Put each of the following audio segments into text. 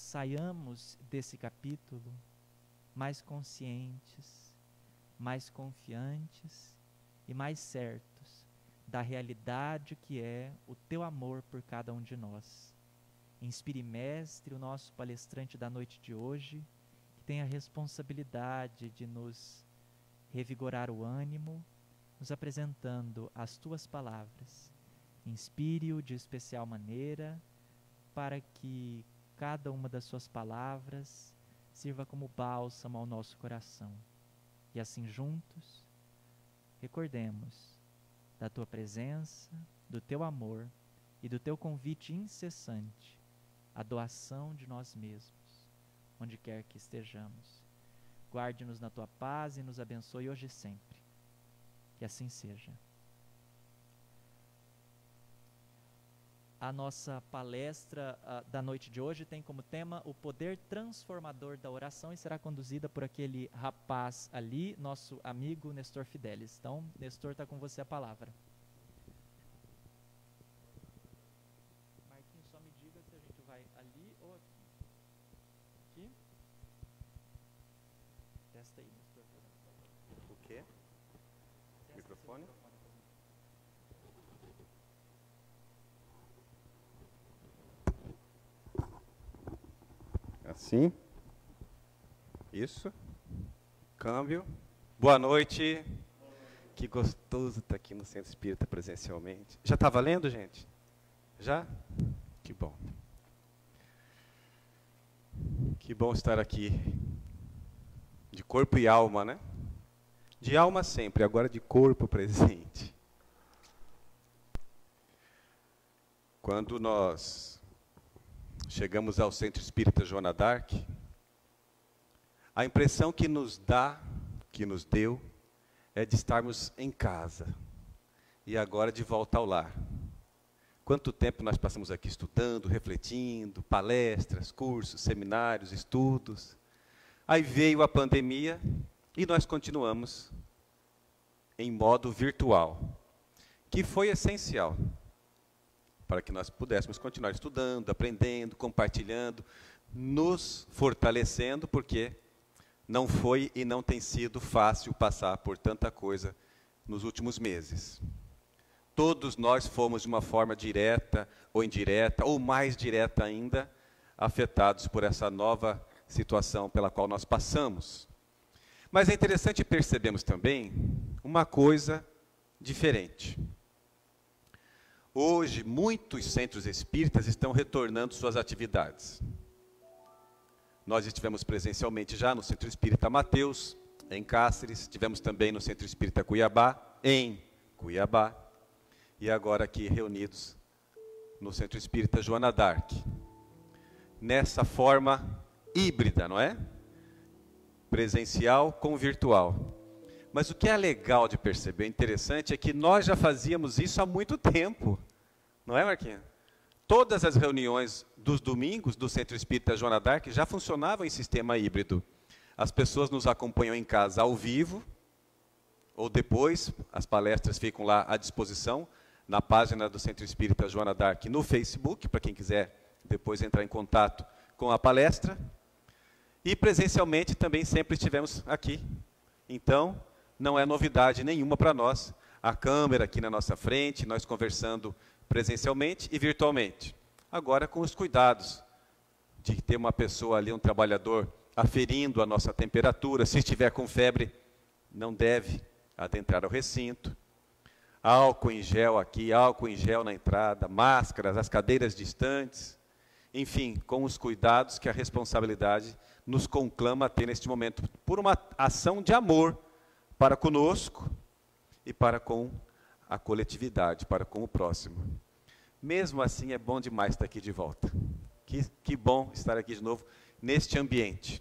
saiamos desse capítulo mais conscientes, mais confiantes e mais certos da realidade que é o teu amor por cada um de nós. Inspire, Mestre, o nosso palestrante da noite de hoje, que tem a responsabilidade de nos revigorar o ânimo, nos apresentando as tuas palavras. Inspire-o de especial maneira para que cada uma das suas palavras sirva como bálsamo ao nosso coração. E assim juntos, recordemos da tua presença, do teu amor e do teu convite incessante à doação de nós mesmos, onde quer que estejamos. Guarde-nos na tua paz e nos abençoe hoje e sempre. Que assim seja. A nossa palestra da noite de hoje tem como tema o poder transformador da oração e será conduzida por aquele rapaz ali, nosso amigo Nestor Fidelis. Então, Nestor, está com você a palavra. Marquinhos, só me diga se a gente vai ali ou aqui. Aqui? Testa aí, Nestor. O quê? Microfone? Assim. Isso. Câmbio. Boa noite. Que gostoso estar aqui no Centro Espírita presencialmente. Já está valendo, gente? Já? Que bom. Que bom estar aqui. De corpo e alma, né? De alma sempre, agora de corpo presente. Quando nós chegamos ao Centro Espírita Joana d'Arc, a impressão que nos deu, é de estarmos em casa e agora de volta ao lar. Quanto tempo nós passamos aqui estudando, refletindo, palestras, cursos, seminários, estudos. Aí veio a pandemia e nós continuamos em modo virtual, que foi essencial para que nós pudéssemos continuar estudando, aprendendo, compartilhando, nos fortalecendo, porque não foi e não tem sido fácil passar por tanta coisa nos últimos meses. Todos nós fomos, de uma forma direta ou indireta, ou mais direta ainda, afetados por essa nova situação pela qual nós passamos. Mas é interessante percebermos também uma coisa diferente. Hoje, muitos centros espíritas estão retornando suas atividades. Nós estivemos presencialmente já no Centro Espírita Mateus, em Cáceres, estivemos também no Centro Espírita Cuiabá, em Cuiabá, e agora aqui reunidos no Centro Espírita Joana d'Arc. Nessa forma híbrida, não é? Presencial com virtual. Mas o que é legal de perceber, interessante, é que nós já fazíamos isso há muito tempo. Não é, Marquinhos? Todas as reuniões dos domingos do Centro Espírita Joana d'Arc já funcionavam em sistema híbrido. As pessoas nos acompanham em casa ao vivo, ou depois, as palestras ficam lá à disposição, na página do Centro Espírita Joana d'Arc no Facebook, para quem quiser depois entrar em contato com a palestra. E presencialmente também sempre estivemos aqui. Então, não é novidade nenhuma para nós. A câmera aqui na nossa frente, nós conversando presencialmente e virtualmente. Agora com os cuidados de ter uma pessoa ali, um trabalhador, aferindo a nossa temperatura. Se estiver com febre, não deve adentrar ao recinto. Álcool em gel aqui, álcool em gel na entrada, máscaras, as cadeiras distantes. Enfim, com os cuidados que a responsabilidade nos conclama a ter neste momento, por uma ação de amor para conosco e para com a coletividade, para com o próximo. Mesmo assim, é bom demais estar aqui de volta. Que bom estar aqui de novo neste ambiente.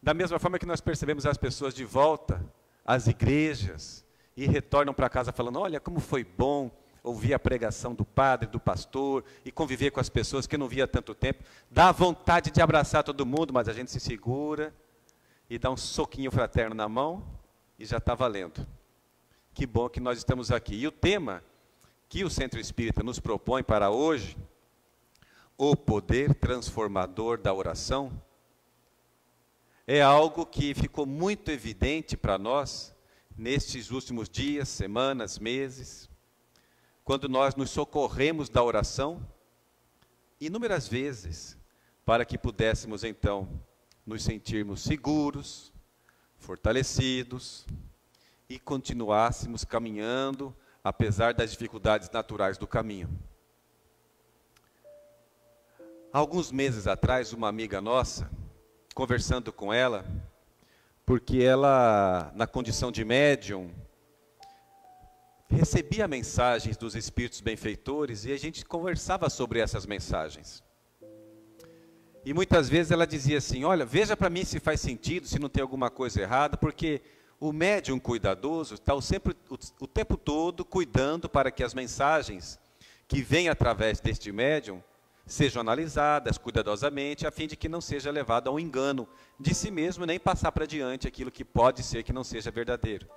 Da mesma forma que nós percebemos as pessoas de volta às igrejas e retornam para casa falando, olha, como foi bom ouvir a pregação do padre, do pastor, e conviver com as pessoas que eu não via há tanto tempo. Dá vontade de abraçar todo mundo, mas a gente se segura e dá um soquinho fraterno na mão e já está valendo. Que bom que nós estamos aqui. E o tema que o Centro Espírita nos propõe para hoje, o poder transformador da oração, é algo que ficou muito evidente para nós nestes últimos dias, semanas, meses, quando nós nos socorremos da oração inúmeras vezes, para que pudéssemos então nos sentirmos seguros, fortalecidos e continuássemos caminhando, apesar das dificuldades naturais do caminho. Alguns meses atrás, uma amiga nossa, conversando com ela, porque ela, na condição de médium, recebia mensagens dos espíritos benfeitores e a gente conversava sobre essas mensagens. E muitas vezes ela dizia assim, olha, veja para mim se faz sentido, se não tem alguma coisa errada, porque o médium cuidadoso está sempre, o tempo todo cuidando para que as mensagens que vêm através deste médium sejam analisadas cuidadosamente, a fim de que não seja levado a um engano de si mesmo, nem passar para diante aquilo que pode ser que não seja verdadeiro.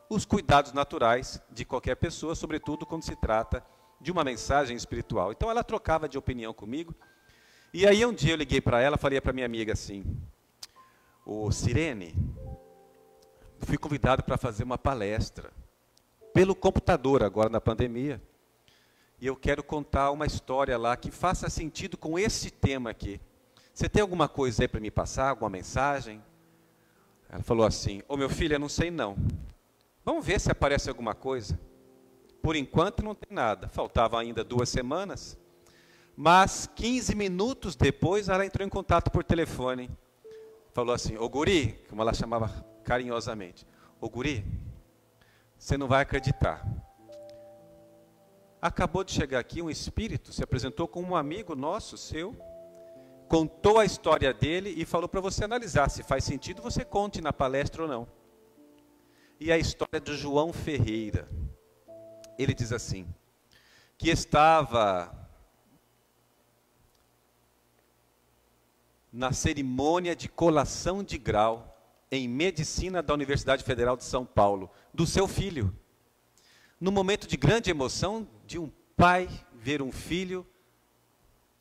Os cuidados naturais de qualquer pessoa, sobretudo quando se trata de uma mensagem espiritual. Então ela trocava de opinião comigo, e aí um dia eu liguei para ela, falei para minha amiga assim, ô Sirene, fui convidado para fazer uma palestra, pelo computador agora na pandemia, e eu quero contar uma história lá que faça sentido com esse tema aqui. Você tem alguma coisa aí para me passar, alguma mensagem? Ela falou assim, ô meu filho, eu não sei não. Vamos ver se aparece alguma coisa. Por enquanto não tem nada. Faltavam ainda 2 semanas. Mas 15 minutos depois ela entrou em contato por telefone. Falou assim, ô guri, como ela chamava carinhosamente. Ô guri, você não vai acreditar. Acabou de chegar aqui um espírito, se apresentou como um amigo nosso, seu, contou a história dele e falou para você analisar se faz sentido, você conte na palestra ou não. E a história do João Ferreira. Ele diz assim, que estava na cerimônia de colação de grau em medicina da Universidade Federal de São Paulo, do seu filho. No momento de grande emoção de um pai ver um filho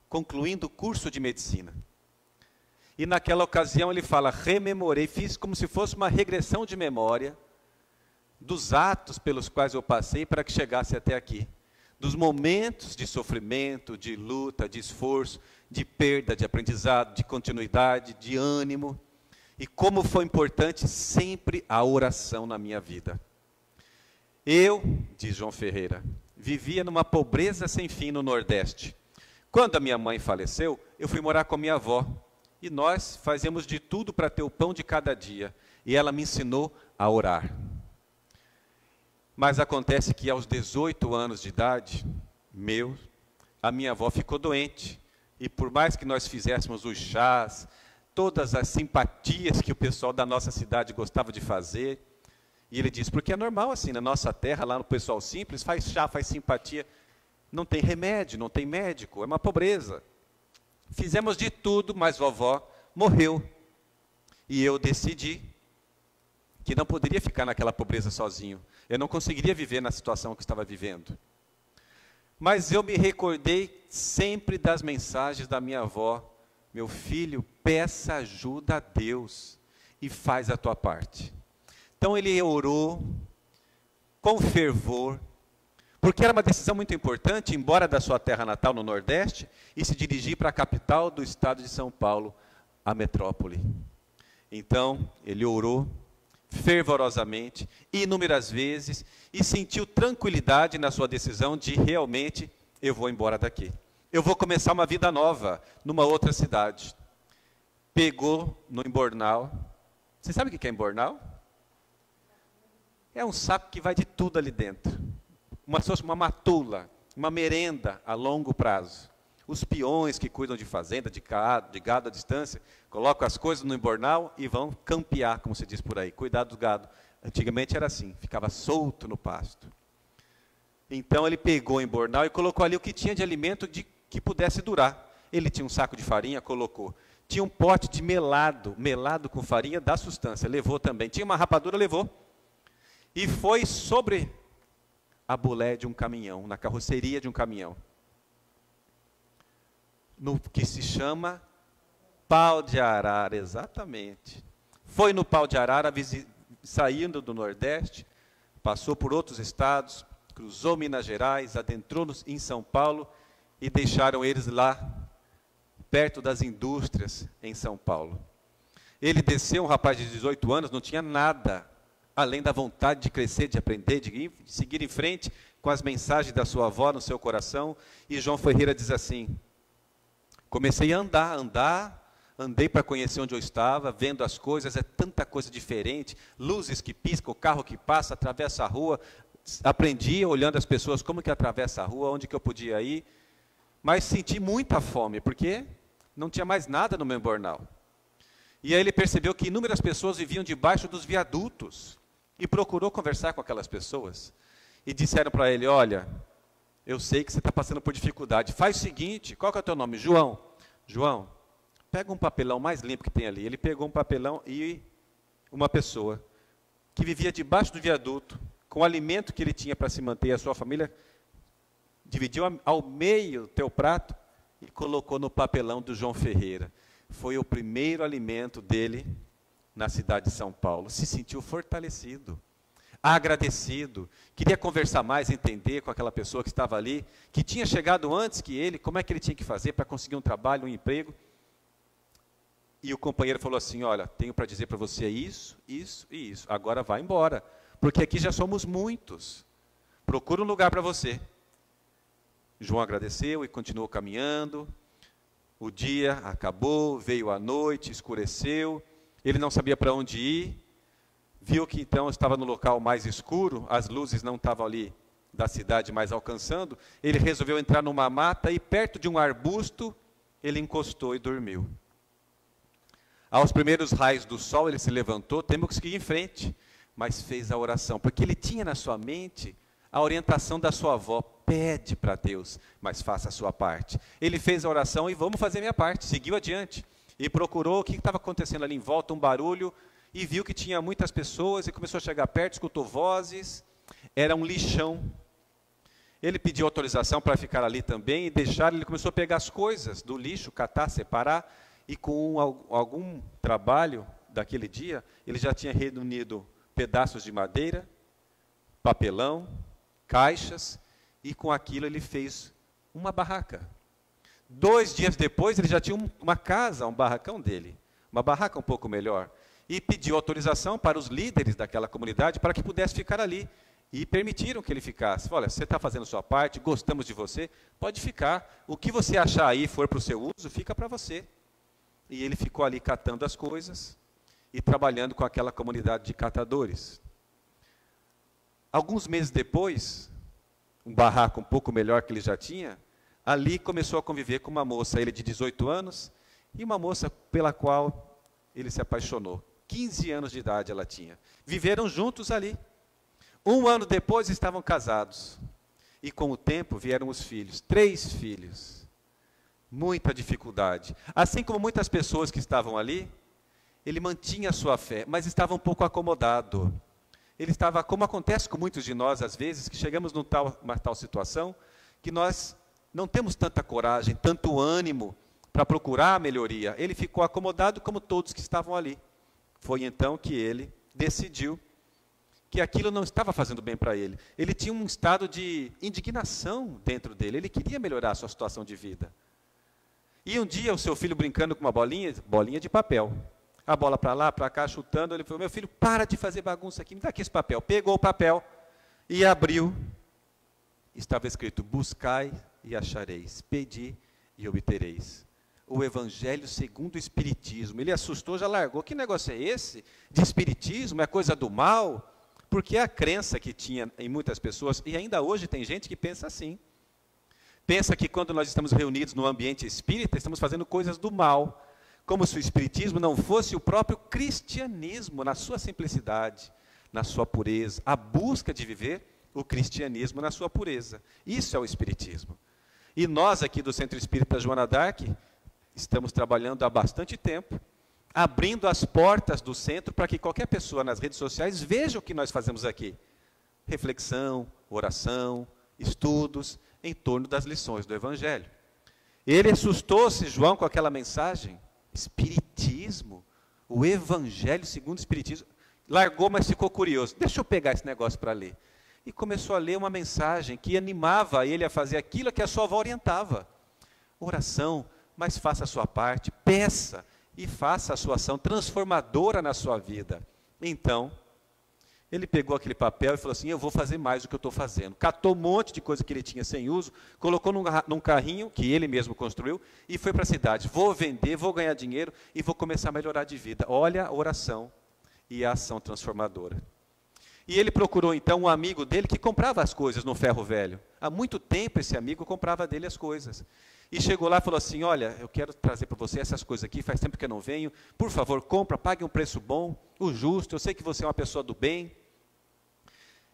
concluindo o curso de medicina. E naquela ocasião ele fala, rememorei, fiz como se fosse uma regressão de memória dos atos pelos quais eu passei para que chegasse até aqui. Dos momentos de sofrimento, de luta, de esforço, de perda, de aprendizado, de continuidade, de ânimo. E como foi importante sempre a oração na minha vida. Eu, diz João Ferreira, vivia numa pobreza sem fim no Nordeste. Quando a minha mãe faleceu, eu fui morar com a minha avó. E nós fazíamos de tudo para ter o pão de cada dia. E ela me ensinou a orar. Mas acontece que aos 18 anos de idade, a minha avó ficou doente. E por mais que nós fizéssemos os chás, todas as simpatias que o pessoal da nossa cidade gostava de fazer, e ele diz, porque é normal assim, na nossa terra, lá no pessoal simples, faz chá, faz simpatia, não tem remédio, não tem médico, é uma pobreza. Fizemos de tudo, mas vovó morreu. E eu decidi que não poderia ficar naquela pobreza sozinho. Eu não conseguiria viver na situação que estava vivendo. Mas eu me recordei sempre das mensagens da minha avó, meu filho, peça ajuda a Deus e faz a tua parte. Então ele orou com fervor, porque era uma decisão muito importante, ir embora da sua terra natal no Nordeste e se dirigir para a capital do estado de São Paulo, a metrópole. Então ele orou fervorosamente, inúmeras vezes, e sentiu tranquilidade na sua decisão de realmente, eu vou embora daqui. Eu vou começar uma vida nova, numa outra cidade. Pegou no embornal. Você sabe o que é embornal? É um saco que vai de tudo ali dentro. Uma matula, uma merenda a longo prazo. Os peões que cuidam de fazenda, de gado à distância, colocam as coisas no embornal e vão campear, como se diz por aí. Cuidar do gado. Antigamente era assim, ficava solto no pasto. Então ele pegou o embornal e colocou ali o que tinha de alimento que pudesse durar. Ele tinha um saco de farinha, colocou. Tinha um pote de melado com farinha da sustância, levou também. Tinha uma rapadura, levou. E foi sobre a bulé de um caminhão, na carroceria de um caminhão. no que se chama Pau de Arara, exatamente. Foi no Pau de Arara, saindo do Nordeste, passou por outros estados, cruzou Minas Gerais, adentrou em São Paulo e deixaram eles lá, perto das indústrias em São Paulo. Ele desceu, um rapaz de 18 anos, não tinha nada, além da vontade de crescer, de aprender, de seguir em frente com as mensagens da sua avó no seu coração. E João Ferreira diz assim: comecei a andei para conhecer onde eu estava, vendo as coisas, é tanta coisa diferente, luzes que piscam, o carro que passa, atravessa a rua. Aprendi olhando as pessoas como que atravessa a rua, onde que eu podia ir, mas senti muita fome, porque não tinha mais nada no meu jornal. E aí ele percebeu que inúmeras pessoas viviam debaixo dos viadutos e procurou conversar com aquelas pessoas. E disseram para ele: olha, eu sei que você está passando por dificuldade, faz o seguinte, qual que é o teu nome? João. João, pega um papelão mais limpo que tem ali. Ele pegou um papelão e uma pessoa que vivia debaixo do viaduto, com o alimento que ele tinha para se manter e a sua família, dividiu ao meio o teu prato e colocou no papelão do João Ferreira. Foi o primeiro alimento dele na cidade de São Paulo. Se sentiu fortalecido, agradecido, queria conversar mais, entender com aquela pessoa que estava ali, que tinha chegado antes que ele, como é que ele tinha que fazer para conseguir um trabalho, um emprego. E o companheiro falou assim: olha, tenho para dizer para você isso, isso e isso. Agora vai embora, porque aqui já somos muitos. Procura um lugar para você. João agradeceu e continuou caminhando. O dia acabou, veio a noite, escureceu. Ele não sabia para onde ir. Viu que então estava no local mais escuro, as luzes não estavam ali da cidade mais alcançando. Ele resolveu entrar numa mata e perto de um arbusto ele encostou e dormiu. Aos primeiros raios do sol ele se levantou, temos que seguir em frente, mas fez a oração, porque ele tinha na sua mente a orientação da sua avó: pede para Deus, mas faça a sua parte. Ele fez a oração e vamos fazer a minha parte, seguiu adiante. E procurou o que estava acontecendo ali em volta, um barulho, e viu que tinha muitas pessoas, e começou a chegar perto, escutou vozes, era um lixão. Ele pediu autorização para ficar ali também, e deixar, ele começou a pegar as coisas do lixo, catar, separar, e com algum trabalho daquele dia, ele já tinha reunido pedaços de madeira, papelão, caixas, e com aquilo ele fez uma barraca. 2 dias depois, ele já tinha uma casa, um barracão dele, uma barraca um pouco melhor, e pediu autorização para os líderes daquela comunidade para que pudesse ficar ali, e permitiram que ele ficasse. Olha, você está fazendo a sua parte, gostamos de você, pode ficar, o que você achar aí for para o seu uso, fica para você. E ele ficou ali catando as coisas, e trabalhando com aquela comunidade de catadores. Alguns meses depois, um barraco um pouco melhor que ele já tinha, ali começou a conviver com uma moça, ele de 18 anos, e uma moça pela qual ele se apaixonou. 15 anos de idade ela tinha. Viveram juntos ali. 1 ano depois estavam casados. E com o tempo vieram os filhos, 3 filhos. Muita dificuldade. Assim como muitas pessoas que estavam ali, ele mantinha a sua fé, mas estava um pouco acomodado. Ele estava, como acontece com muitos de nós às vezes, que chegamos numa tal situação, que nós não temos tanta coragem, tanto ânimo para procurar a melhoria. Ele ficou acomodado como todos que estavam ali. Foi então que ele decidiu que aquilo não estava fazendo bem para ele. Ele tinha um estado de indignação dentro dele, ele queria melhorar a sua situação de vida. E um dia o seu filho brincando com uma bolinha de papel, a bola para lá, para cá, chutando, ele falou: meu filho, para de fazer bagunça aqui, me dá aqui esse papel. Pegou o papel e abriu, estava escrito: buscai e achareis, pedi e obtereis. O Evangelho segundo o Espiritismo. Ele assustou, já largou. Que negócio é esse? De Espiritismo? É coisa do mal? Porque a crença que tinha em muitas pessoas, e ainda hoje tem gente que pensa assim. Pensa que quando nós estamos reunidos no ambiente espírita, estamos fazendo coisas do mal. Como se o Espiritismo não fosse o próprio cristianismo, na sua simplicidade, na sua pureza. A busca de viver o cristianismo na sua pureza. Isso é o Espiritismo. E nós aqui do Centro Espírita Joana d'Arc, estamos trabalhando há bastante tempo, abrindo as portas do centro para que qualquer pessoa nas redes sociais veja o que nós fazemos aqui. Reflexão, oração, estudos em torno das lições do Evangelho. Ele assustou-se, João, com aquela mensagem. Espiritismo, o Evangelho segundo o Espiritismo. Largou, mas ficou curioso. Deixa eu pegar esse negócio para ler. E começou a ler uma mensagem que animava ele a fazer aquilo que a sua avó orientava. Oração, mas faça a sua parte, peça e faça a sua ação transformadora na sua vida. Então, ele pegou aquele papel e falou assim, eu vou fazer mais do que eu estou fazendo. Catou um monte de coisa que ele tinha sem uso, colocou num carrinho, que ele mesmo construiu, e foi para a cidade. Vou vender, vou ganhar dinheiro e vou começar a melhorar de vida. Olha a oração e a ação transformadora. E ele procurou então um amigo dele que comprava as coisas no ferro velho. Há muito tempo esse amigo comprava dele as coisas. E chegou lá e falou assim, olha, eu quero trazer para você essas coisas aqui, faz tempo que eu não venho, por favor, compra, pague um preço bom, o justo, eu sei que você é uma pessoa do bem.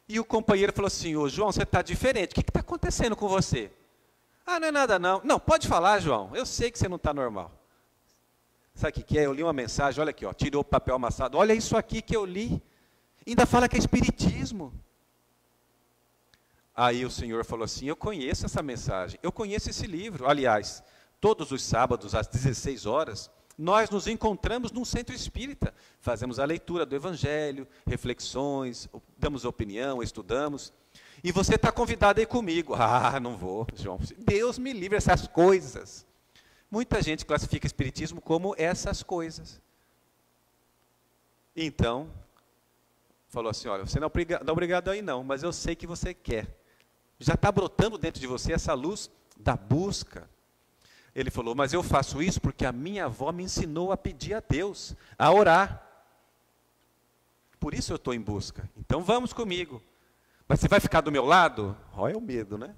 E o companheiro falou assim, ô João, você está diferente, o que está acontecendo com você? Ah, não é nada não. Não, pode falar, João, eu sei que você não está normal. Sabe o que é? Eu li uma mensagem, olha aqui, ó, tirou o papel amassado, olha isso aqui que eu li, ainda fala que é espiritismo. Aí o Senhor falou assim, eu conheço essa mensagem, eu conheço esse livro. Aliás, todos os sábados, às 16 horas, nós nos encontramos num centro espírita. Fazemos a leitura do Evangelho, reflexões, damos opinião, estudamos. E você está convidado a ir comigo. Ah, não vou, João. Deus me livre dessas coisas. Muita gente classifica espiritismo como essas coisas. Então, falou assim, olha, você não é obrigado a ir não, mas eu sei que você quer. Já está brotando dentro de você essa luz da busca. Ele falou, mas eu faço isso porque a minha avó me ensinou a pedir a Deus, a orar. Por isso eu estou em busca. Então vamos comigo. Mas você vai ficar do meu lado? Olha o medo, né?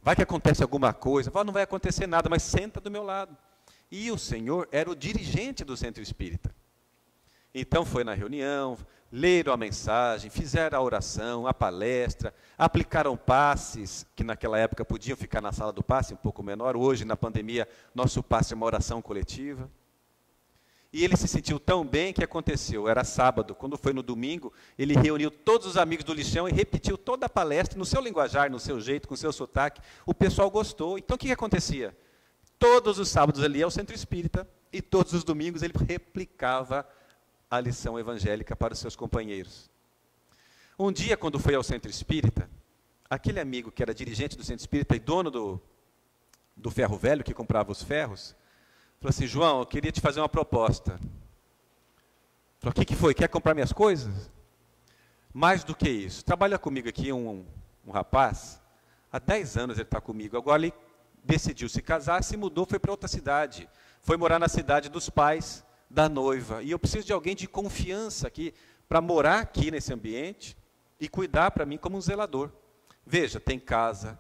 Vai que acontece alguma coisa. Não vai acontecer nada, mas senta do meu lado. E o Senhor era o dirigente do centro espírita. Então foi na reunião, leram a mensagem, fizeram a oração, a palestra, aplicaram passes, que naquela época podiam ficar na sala do passe, um pouco menor. Hoje, na pandemia, nosso passe é uma oração coletiva. E ele se sentiu tão bem que aconteceu, era sábado, quando foi no domingo, ele reuniu todos os amigos do lixão e repetiu toda a palestra, no seu linguajar, no seu jeito, com o seu sotaque. O pessoal gostou. Então o que acontecia? Todos os sábados ele ia ao centro espírita e todos os domingos ele replicava a lição evangélica para os seus companheiros. Um dia, quando foi ao centro espírita, aquele amigo que era dirigente do centro espírita e dono do ferro velho, que comprava os ferros, falou assim, João, eu queria te fazer uma proposta. Falou, o que foi? Quer comprar minhas coisas? Mais do que isso, trabalha comigo aqui um rapaz, há 10 anos ele está comigo, agora ele decidiu se casar, se mudou, foi para outra cidade, foi morar na cidade dos pais da noiva, e eu preciso de alguém de confiança aqui, para morar aqui nesse ambiente, e cuidar para mim como um zelador. Veja, tem casa,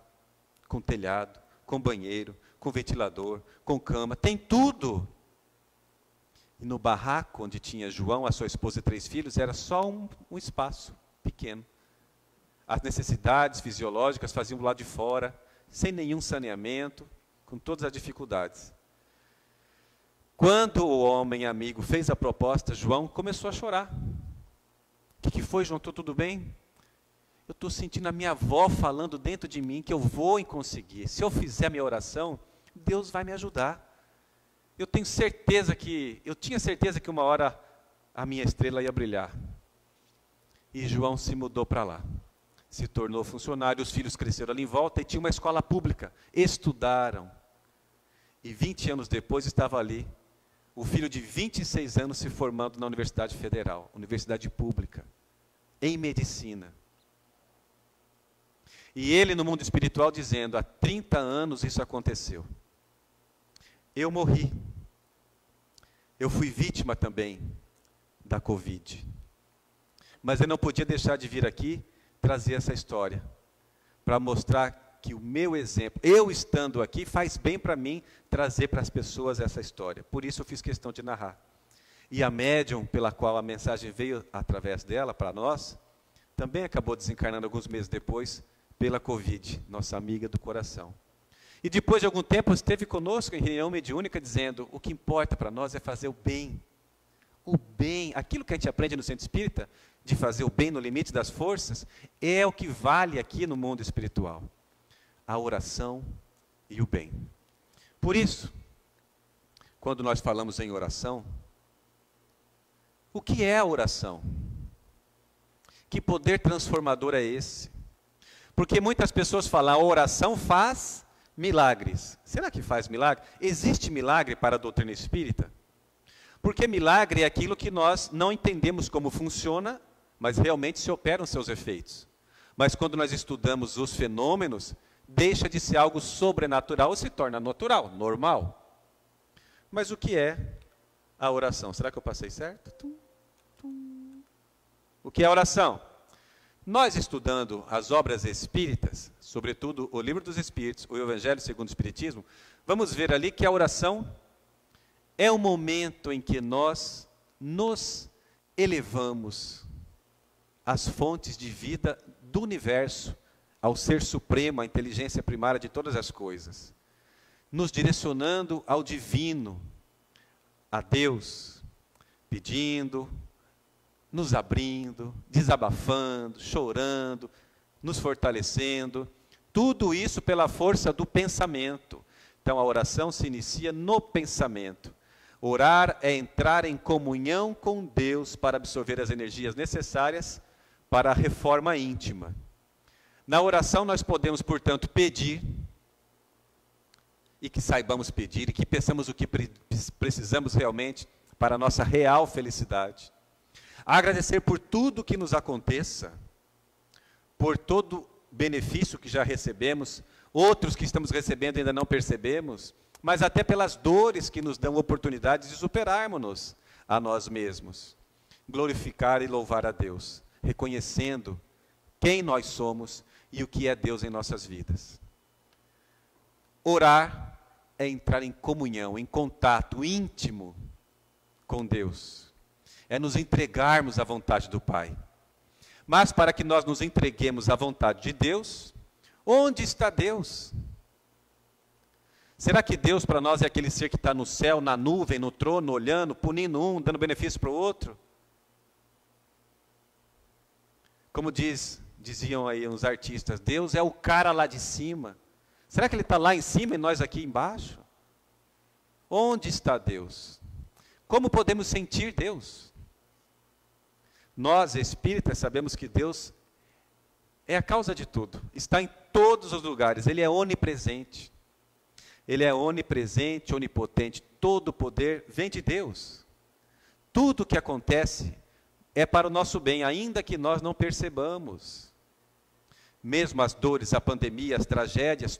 com telhado, com banheiro, com ventilador, com cama, tem tudo. E no barraco onde tinha João, a sua esposa e 3 filhos, era só um espaço pequeno. As necessidades fisiológicas faziam do lado de fora, sem nenhum saneamento, com todas as dificuldades. Quando o homem amigo fez a proposta, João começou a chorar. O que foi, João? Tudo bem? Eu estou sentindo a minha avó falando dentro de mim que eu vou conseguir. Se eu fizer a minha oração, Deus vai me ajudar. Eu tinha certeza que uma hora a minha estrela ia brilhar. E João se mudou para lá. Se tornou funcionário, os filhos cresceram ali em volta e tinha uma escola pública. Estudaram. E 20 anos depois estava ali o filho de 26 anos se formando na Universidade Federal, Universidade Pública, em medicina. E ele no mundo espiritual dizendo, há 30 anos isso aconteceu. Eu morri. Eu fui vítima também da Covid. Mas eu não podia deixar de vir aqui trazer essa história, para mostrar que o meu exemplo, eu estando aqui, faz bem para mim trazer para as pessoas essa história. Por isso eu fiz questão de narrar. E a médium pela qual a mensagem veio através dela para nós, também acabou desencarnando alguns meses depois pela Covid, nossa amiga do coração. E depois de algum tempo esteve conosco em reunião mediúnica dizendo, o que importa para nós é fazer o bem. O bem, aquilo que a gente aprende no centro espírita, de fazer o bem no limite das forças, é o que vale aqui no mundo espiritual. A oração e o bem. Por isso, quando nós falamos em oração, o que é a oração? Que poder transformador é esse? Porque muitas pessoas falam, a oração faz milagres. Será que faz milagre? Existe milagre para a doutrina espírita? Porque milagre é aquilo que nós não entendemos como funciona, mas realmente se operam seus efeitos. Mas quando nós estudamos os fenômenos, deixa de ser algo sobrenatural e se torna natural, normal. Mas o que é a oração? Será que eu passei certo? O que é a oração? Nós estudando as obras espíritas, sobretudo o Livro dos Espíritos, o Evangelho segundo o Espiritismo, vamos ver ali que a oração é o momento em que nós nos elevamos às fontes de vida do universo, ao Ser Supremo, à inteligência primária de todas as coisas, nos direcionando ao divino, a Deus, pedindo, nos abrindo, desabafando, chorando, nos fortalecendo, tudo isso pela força do pensamento. Então a oração se inicia no pensamento. Orar é entrar em comunhão com Deus para absorver as energias necessárias para a reforma íntima. Na oração nós podemos, portanto, pedir, e que saibamos pedir, e que pensamos o que precisamos realmente para a nossa real felicidade. Agradecer por tudo que nos aconteça, por todo benefício que já recebemos, outros que estamos recebendo e ainda não percebemos, mas até pelas dores que nos dão oportunidades de superarmos-nos a nós mesmos. Glorificar e louvar a Deus, reconhecendo quem nós somos e o que é Deus em nossas vidas. Orar é entrar em comunhão, em contato íntimo com Deus. É nos entregarmos à vontade do Pai. Mas para que nós nos entreguemos à vontade de Deus, onde está Deus? Será que Deus para nós é aquele ser que está no céu, na nuvem, no trono, olhando, punindo um, dando benefício para o outro? Como diziam aí uns artistas, Deus é o cara lá de cima. Será que Ele está lá em cima e nós aqui embaixo? Onde está Deus? Como podemos sentir Deus? Nós, espíritas, sabemos que Deus é a causa de tudo. Está em todos os lugares. Ele é onipresente. Ele é onipresente, onipotente. Todo o poder vem de Deus. Tudo o que acontece é para o nosso bem, ainda que nós não percebamos. Mesmo as dores, a pandemia, as tragédias,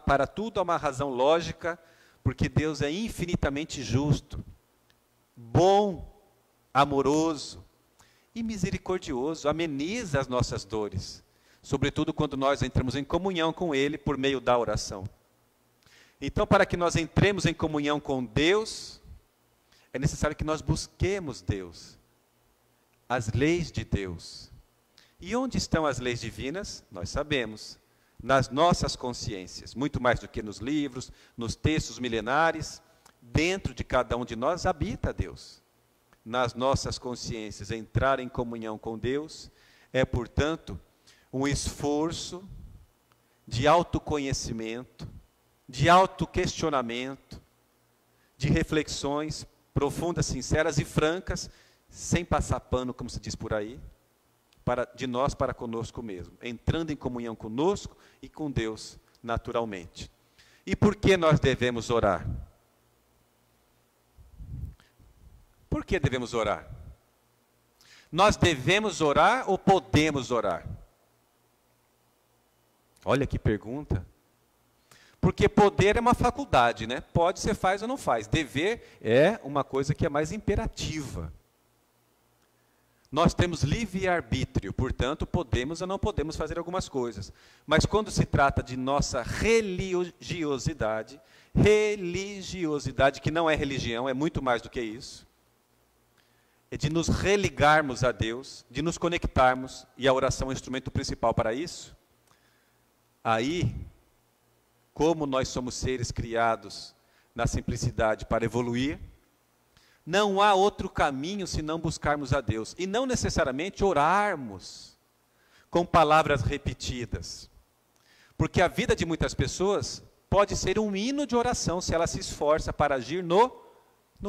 para tudo há uma razão lógica, porque Deus é infinitamente justo, bom, amoroso e misericordioso, ameniza as nossas dores, sobretudo quando nós entramos em comunhão com Ele por meio da oração. Então, para que nós entremos em comunhão com Deus, é necessário que nós busquemos Deus, as leis de Deus. E onde estão as leis divinas? Nós sabemos, nas nossas consciências, muito mais do que nos livros, nos textos milenares, dentro de cada um de nós habita Deus. Nas nossas consciências, entrar em comunhão com Deus é, portanto, um esforço de autoconhecimento, de autoquestionamento, de reflexões profundas, sinceras e francas, sem passar pano, como se diz por aí, de nós para conosco mesmo, entrando em comunhão conosco e com Deus naturalmente. E por que nós devemos orar? Por que devemos orar? Nós devemos orar ou podemos orar? Olha que pergunta. Porque poder é uma faculdade, né? Pode, você faz ou não faz. Dever é uma coisa que é mais imperativa. Nós temos livre-arbítrio, portanto, podemos ou não podemos fazer algumas coisas. Mas quando se trata de nossa religiosidade que não é religião, é muito mais do que isso, é de nos religarmos a Deus, de nos conectarmos, e a oração é o instrumento principal para isso. Aí, como nós somos seres criados na simplicidade para evoluir, não há outro caminho senão buscarmos a Deus. E não necessariamente orarmos com palavras repetidas. Porque a vida de muitas pessoas pode ser um hino de oração se ela se esforça para agir no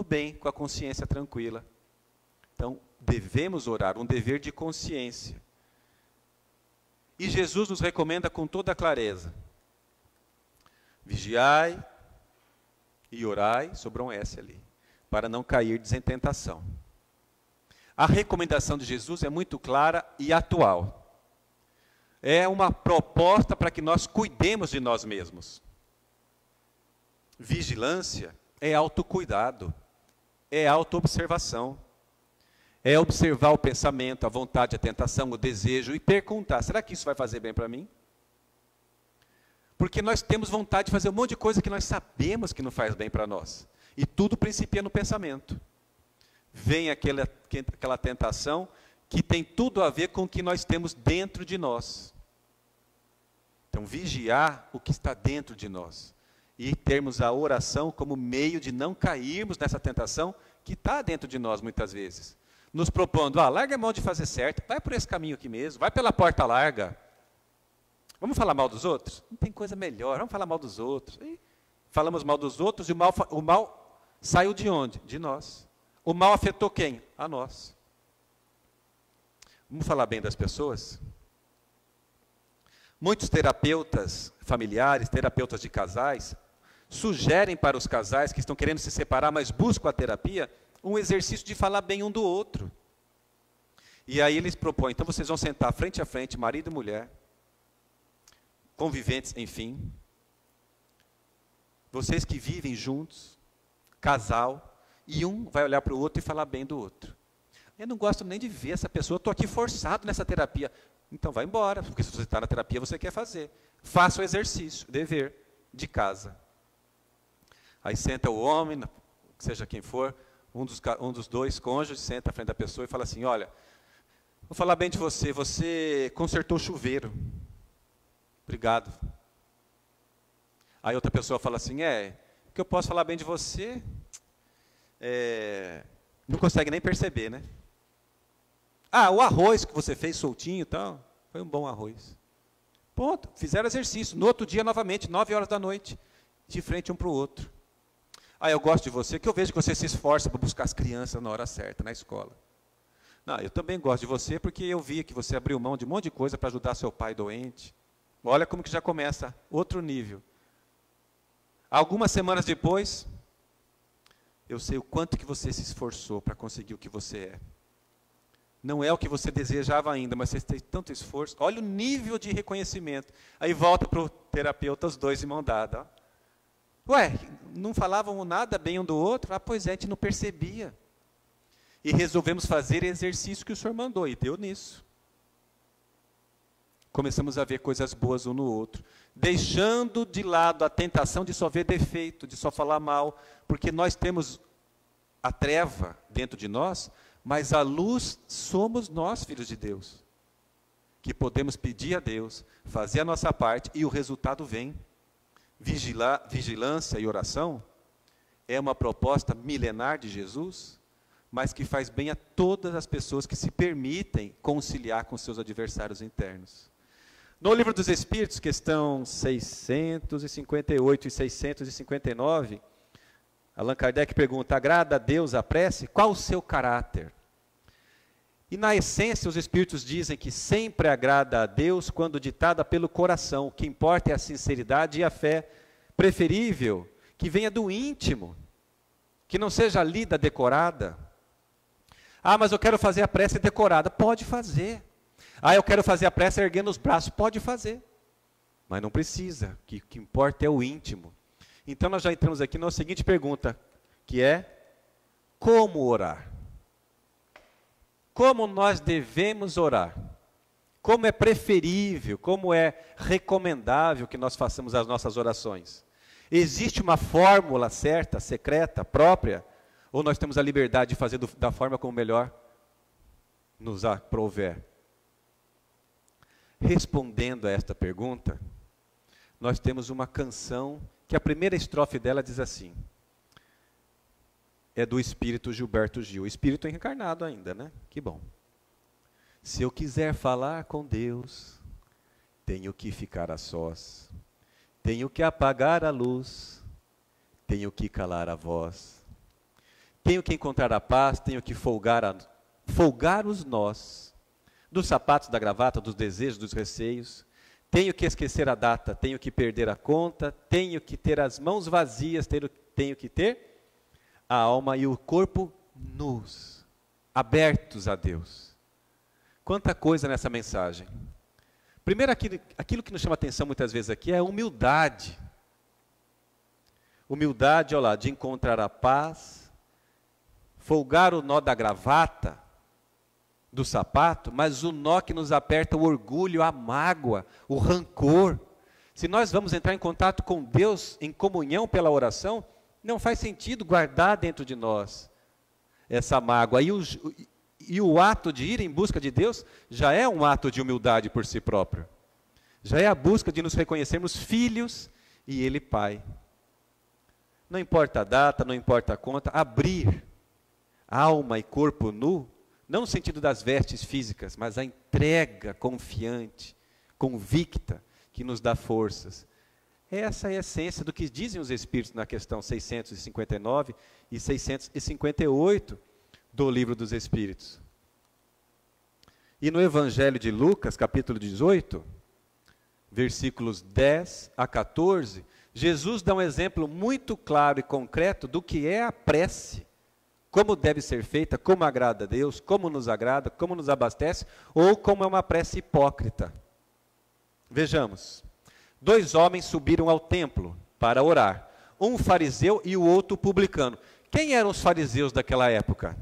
bem, com a consciência tranquila. Então, devemos orar, um dever de consciência. E Jesus nos recomenda com toda a clareza: vigiai e orai, sobrou um S ali, para não cairdes em tentação. A recomendação de Jesus é muito clara e atual. É uma proposta para que nós cuidemos de nós mesmos. Vigilância é autocuidado, é autoobservação. É observar o pensamento, a vontade, a tentação, o desejo e perguntar: será que isso vai fazer bem para mim? Porque nós temos vontade de fazer um monte de coisa que nós sabemos que não faz bem para nós. E tudo principia no pensamento. Vem aquela tentação que tem tudo a ver com o que nós temos dentro de nós. Então, vigiar o que está dentro de nós. E termos a oração como meio de não cairmos nessa tentação que está dentro de nós muitas vezes. Nos propondo: larga a mão de fazer certo, vai por esse caminho aqui mesmo, vai pela porta larga. Vamos falar mal dos outros? Não tem coisa melhor, vamos falar mal dos outros. E falamos mal dos outros e o mal saiu de onde? De nós. O mal afetou quem? A nós. Vamos falar bem das pessoas? Muitos terapeutas familiares, terapeutas de casais, sugerem para os casais que estão querendo se separar, mas buscam a terapia, um exercício de falar bem um do outro. E aí eles propõem: então vocês vão sentar frente a frente, marido e mulher, conviventes, enfim, vocês que vivem juntos, casal, e um vai olhar para o outro e falar bem do outro. Eu não gosto nem de ver essa pessoa, estou aqui forçado nessa terapia. Então vai embora, porque se você está na terapia, você quer fazer. Faça o exercício, dever, de casa. Aí senta o homem, seja quem for, um dos dois cônjuges senta à frente da pessoa e fala assim: olha, vou falar bem de você, você consertou o chuveiro. Obrigado. Aí outra pessoa fala assim: o que eu posso falar bem de você? Não consegue nem perceber, né? O arroz que você fez soltinho e tal, foi um bom arroz. Ponto, fizeram exercício. No outro dia, novamente, 9 horas da noite, de frente um para o outro. Eu gosto de você, que eu vejo que você se esforça para buscar as crianças na hora certa, na escola. Não, eu também gosto de você, porque eu vi que você abriu mão de um monte de coisa para ajudar seu pai doente. Olha como que já começa outro nível. Algumas semanas depois, eu sei o quanto que você se esforçou para conseguir o que você é. Não é o que você desejava ainda, mas você tem tanto esforço. Olha o nível de reconhecimento. Aí volta para o terapeuta, os dois de mão dada. Não falavam nada bem um do outro? Pois é, a gente não percebia. E resolvemos fazer exercício que o senhor mandou, e deu nisso. Começamos a ver coisas boas um no outro, deixando de lado a tentação de só ver defeito, de só falar mal, porque nós temos a treva dentro de nós, mas a luz somos nós, filhos de Deus, que podemos pedir a Deus, fazer a nossa parte, e o resultado vem. Vigilância e oração é uma proposta milenar de Jesus, mas que faz bem a todas as pessoas que se permitem conciliar com seus adversários internos. No Livro dos Espíritos, questão 658 e 659, Allan Kardec pergunta: agrada a Deus a prece? Qual o seu caráter? E na essência os Espíritos dizem que sempre agrada a Deus quando ditada pelo coração. O que importa é a sinceridade e a fé, preferível que venha do íntimo, que não seja lida decorada. Mas eu quero fazer a prece decorada. Pode fazer. Eu quero fazer a prece erguendo os braços. Pode fazer. Mas não precisa. O que importa é o íntimo. Então nós já entramos aqui na seguinte pergunta, que é: como orar? Como nós devemos orar? Como é preferível, como é recomendável que nós façamos as nossas orações? Existe uma fórmula certa, secreta, própria? Ou nós temos a liberdade de fazer da forma como melhor nos aprouver? Respondendo a esta pergunta, nós temos uma canção que a primeira estrofe dela diz assim: é do espírito Gilberto Gil, o espírito encarnado ainda, né? Que bom. Se eu quiser falar com Deus, tenho que ficar a sós. Tenho que apagar a luz, tenho que calar a voz. Tenho que encontrar a paz, tenho que folgar os nós, dos sapatos, da gravata, dos desejos, dos receios. Tenho que esquecer a data, tenho que perder a conta, tenho que ter as mãos vazias, tenho que ter a alma e o corpo nus, abertos a Deus. Quanta coisa nessa mensagem. Primeiro, aquilo que nos chama atenção muitas vezes aqui é a humildade. Humildade, olha lá, de encontrar a paz, folgar o nó da gravata, do sapato, mas o nó que nos aperta, o orgulho, a mágoa, o rancor. Se nós vamos entrar em contato com Deus, em comunhão pela oração, não faz sentido guardar dentro de nós essa mágoa. E o ato de ir em busca de Deus já é um ato de humildade por si próprio. Já é a busca de nos reconhecermos filhos e Ele Pai. Não importa a data, não importa a conta, abrir alma e corpo nu, não no sentido das vestes físicas, mas a entrega confiante, convicta, que nos dá forças. Essa é a essência do que dizem os Espíritos na questão 659 e 658 do Livro dos Espíritos. E no Evangelho de Lucas, capítulo 18, versículos 10 a 14, Jesus dá um exemplo muito claro e concreto do que é a prece, como deve ser feita, como agrada a Deus, como nos agrada, como nos abastece, ou como é uma prece hipócrita. Vejamos, 2 homens subiram ao templo para orar, um fariseu e o outro publicano. Quem eram os fariseus daquela época?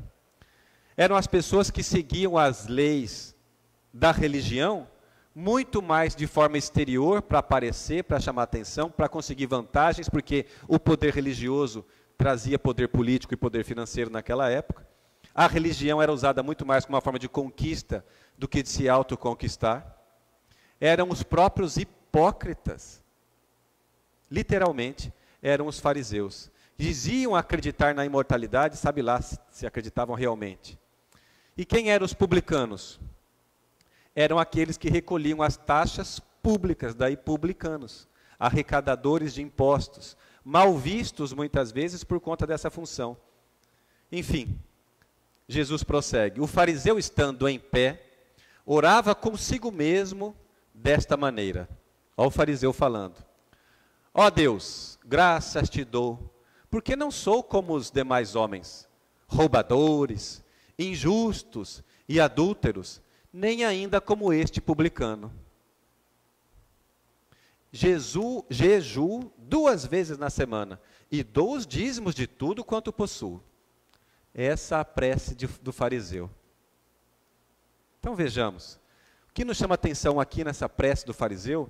Eram as pessoas que seguiam as leis da religião, muito mais de forma exterior, para aparecer, para chamar atenção, para conseguir vantagens, porque o poder religioso trazia poder político e poder financeiro naquela época. A religião era usada muito mais como uma forma de conquista do que de se autoconquistar. Eram os próprios hipócritas, literalmente, eram os fariseus. Diziam acreditar na imortalidade, sabe lá se acreditavam realmente. E quem eram os publicanos? Eram aqueles que recolhiam as taxas públicas, daí publicanos, arrecadadores de impostos, mal vistos muitas vezes por conta dessa função. Enfim, Jesus prossegue. O fariseu, estando em pé, orava consigo mesmo desta maneira. Olha o fariseu falando. Ó Deus, graças te dou, porque não sou como os demais homens, roubadores, injustos e adúlteros, nem ainda como este publicano. Jejuo 2 vezes na semana e dou os dízimos de tudo quanto possuo. Essa é a prece do fariseu. Então vejamos, o que nos chama atenção aqui nessa prece do fariseu,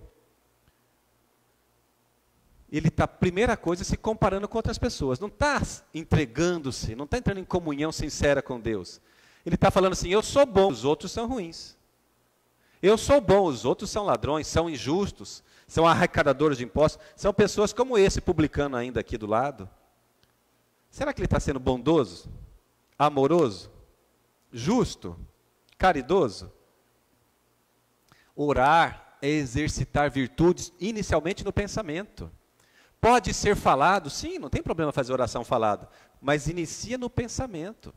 ele está, primeira coisa, se comparando com outras pessoas, não está entregando-se, não está entrando em comunhão sincera com Deus. Ele está falando assim, eu sou bom, os outros são ruins. Eu sou bom, os outros são ladrões, são injustos, são arrecadadores de impostos, são pessoas como esse publicano ainda aqui do lado. Será que ele está sendo bondoso, amoroso, justo, caridoso? Orar é exercitar virtudes inicialmente no pensamento. Pode ser falado, sim, não tem problema fazer oração falada, mas inicia no pensamento.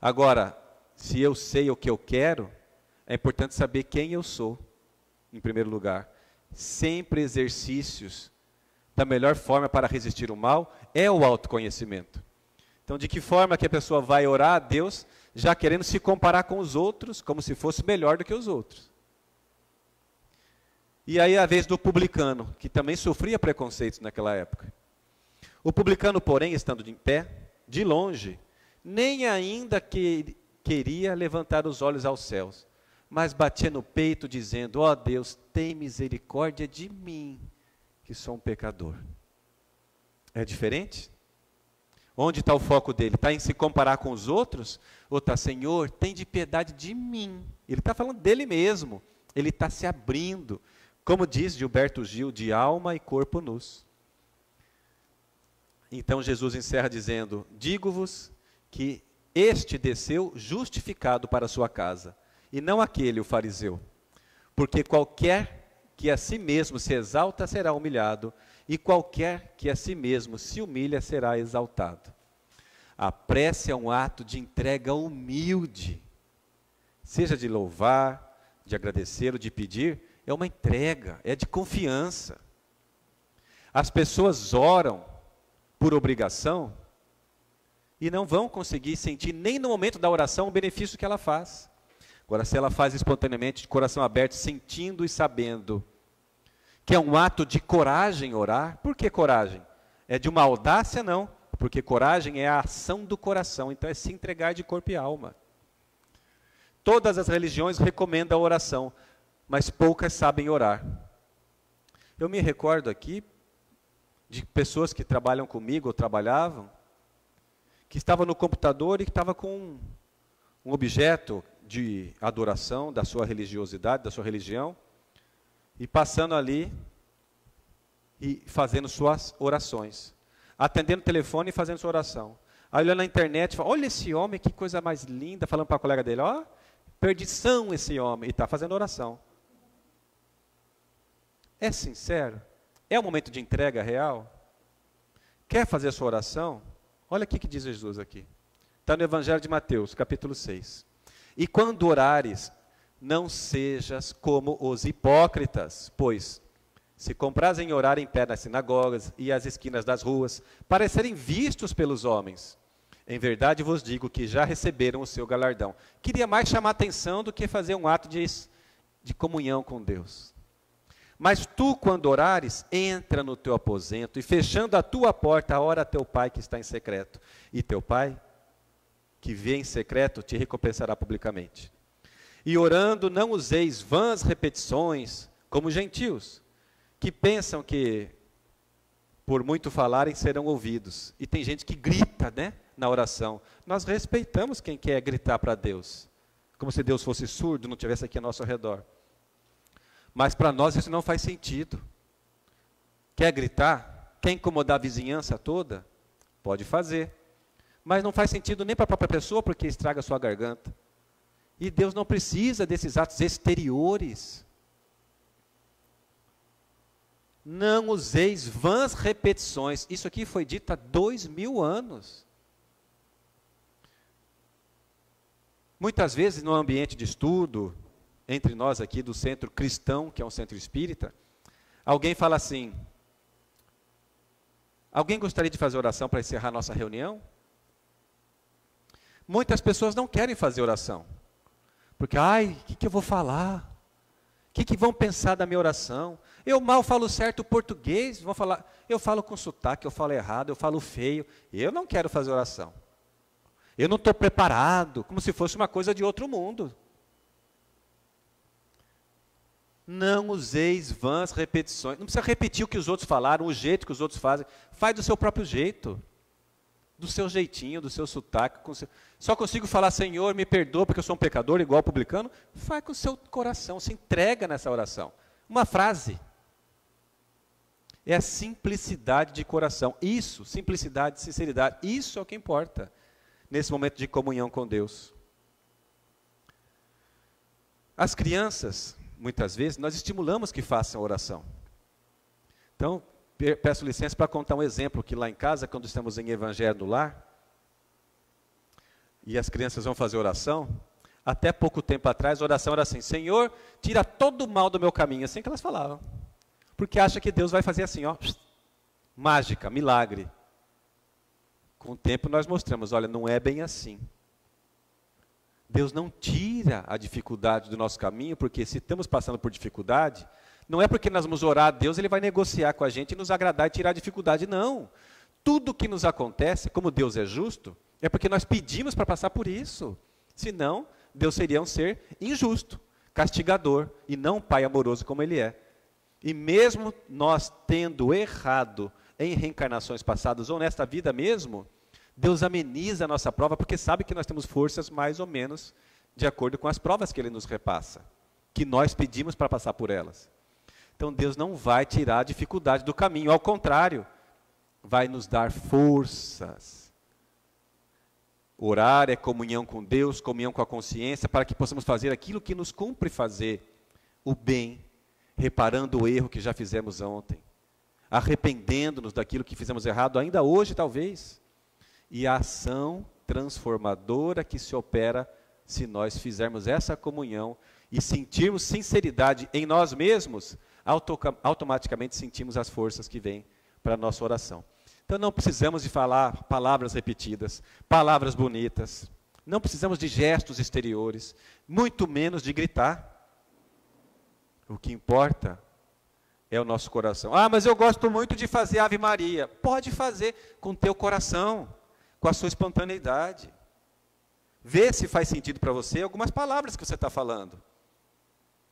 Agora, se eu sei o que eu quero, é importante saber quem eu sou, em primeiro lugar. Sempre exercícios da melhor forma para resistir o mal é o autoconhecimento. Então, de que forma que a pessoa vai orar a Deus, já querendo se comparar com os outros, como se fosse melhor do que os outros. E aí a vez do publicano, que também sofria preconceitos naquela época. O publicano, porém, estando em pé, de longe, nem ainda queria levantar os olhos aos céus, mas batia no peito dizendo, ó Deus, tem misericórdia de mim, que sou um pecador. É diferente? Onde está o foco dele? Está em se comparar com os outros? Ou está, Senhor, tem de piedade de mim? Ele está falando dele mesmo, ele está se abrindo, como diz Gilberto Gil, de alma e corpo nus. Então Jesus encerra dizendo, digo-vos que este desceu justificado para a sua casa, e não aquele, o fariseu. Porque qualquer que a si mesmo se exalta será humilhado, e qualquer que a si mesmo se humilha será exaltado. A prece é um ato de entrega humilde, seja de louvar, de agradecer ou de pedir, é uma entrega, é de confiança. As pessoas oram por obrigação e não vão conseguir sentir nem no momento da oração o benefício que ela faz. Agora, se ela faz espontaneamente, de coração aberto, sentindo e sabendo que é um ato de coragem orar, por que coragem? É de uma audácia? Não, porque coragem é a ação do coração, então é se entregar de corpo e alma. Todas as religiões recomendam a oração, mas poucas sabem orar. Eu me recordo aqui de pessoas que trabalham comigo, ou trabalhavam, que estavam no computador e que estavam com um objeto de adoração da sua religiosidade, da sua religião, e passando ali e fazendo suas orações. Atendendo o telefone e fazendo sua oração. Aí olhando na internet, fala, olha esse homem, que coisa mais linda, falando para a colega dele, ó, perdição esse homem, e está fazendo oração. É sincero? É um momento de entrega real? Quer fazer a sua oração? Olha o que diz Jesus aqui. Está no Evangelho de Mateus, capítulo 6. E quando orares, não sejas como os hipócritas, pois se comprazem orar em pé nas sinagogas e às esquinas das ruas, para serem vistos pelos homens. Em verdade vos digo que já receberam o seu galardão. Queria mais chamar atenção do que fazer um ato de comunhão com Deus. Mas tu, quando orares, entra no teu aposento e fechando a tua porta, ora a teu pai que está em secreto. E teu pai, que vê em secreto, te recompensará publicamente. E orando, não useis vãs repetições, como gentios, que pensam que, por muito falarem, serão ouvidos. E tem gente que grita, né, na oração. Nós respeitamos quem quer gritar para Deus, como se Deus fosse surdo, não estivesse aqui ao nosso redor. Mas para nós isso não faz sentido. Quer gritar? Quer incomodar a vizinhança toda? Pode fazer. Mas não faz sentido nem para a própria pessoa, porque estraga a sua garganta. E Deus não precisa desses atos exteriores. Não useis vãs repetições. Isso aqui foi dito há 2000 anos. Muitas vezes no ambiente de estudo, entre nós aqui do centro cristão, que é um centro espírita, alguém fala assim, alguém gostaria de fazer oração para encerrar nossa reunião? Muitas pessoas não querem fazer oração, porque, ai, o que eu vou falar? O que vão pensar da minha oração? Eu mal falo certo português, vão falar, eu falo com sotaque, eu falo errado, eu falo feio, eu não quero fazer oração. Eu não estou preparado, como se fosse uma coisa de outro mundo. Não useis vãs repetições. Não precisa repetir o que os outros falaram, o jeito que os outros fazem. Faz do seu próprio jeito. Do seu jeitinho, do seu sotaque. Só consigo falar, Senhor, me perdoa porque eu sou um pecador, igual o publicano. Faz com o seu coração, se entrega nessa oração. Uma frase. É a simplicidade de coração. Isso, simplicidade, sinceridade, isso é o que importa nesse momento de comunhão com Deus. As crianças, muitas vezes, nós estimulamos que façam oração. Então, peço licença para contar um exemplo que lá em casa, quando estamos em Evangelho no Lar, e as crianças vão fazer oração, até pouco tempo atrás, a oração era assim, Senhor, tira todo o mal do meu caminho, assim que elas falavam. Porque acha que Deus vai fazer assim, ó, mágica, milagre. Com o tempo nós mostramos, olha, não é bem assim. Deus não tira a dificuldade do nosso caminho, porque se estamos passando por dificuldade, não é porque nós vamos orar a Deus, Ele vai negociar com a gente e nos agradar e tirar a dificuldade, não. Tudo que nos acontece, como Deus é justo, é porque nós pedimos para passar por isso. Senão, Deus seria um ser injusto, castigador, e não um Pai amoroso como Ele é. E mesmo nós tendo errado em reencarnações passadas, ou nesta vida mesmo, Deus ameniza a nossa prova, porque sabe que nós temos forças mais ou menos de acordo com as provas que Ele nos repassa, que nós pedimos para passar por elas. Então Deus não vai tirar a dificuldade do caminho, ao contrário, vai nos dar forças. Orar é comunhão com Deus, comunhão com a consciência, para que possamos fazer aquilo que nos cumpre fazer, o bem, reparando o erro que já fizemos ontem, arrependendo-nos daquilo que fizemos errado ainda hoje, talvez, e a ação transformadora que se opera se nós fizermos essa comunhão e sentirmos sinceridade em nós mesmos, automaticamente sentimos as forças que vêm para a nossa oração. Então não precisamos de falar palavras repetidas, palavras bonitas, não precisamos de gestos exteriores, muito menos de gritar. O que importa é o nosso coração. Ah, mas eu gosto muito de fazer Ave Maria. Pode fazer com o teu coração, com a sua espontaneidade. Vê se faz sentido para você algumas palavras que você está falando.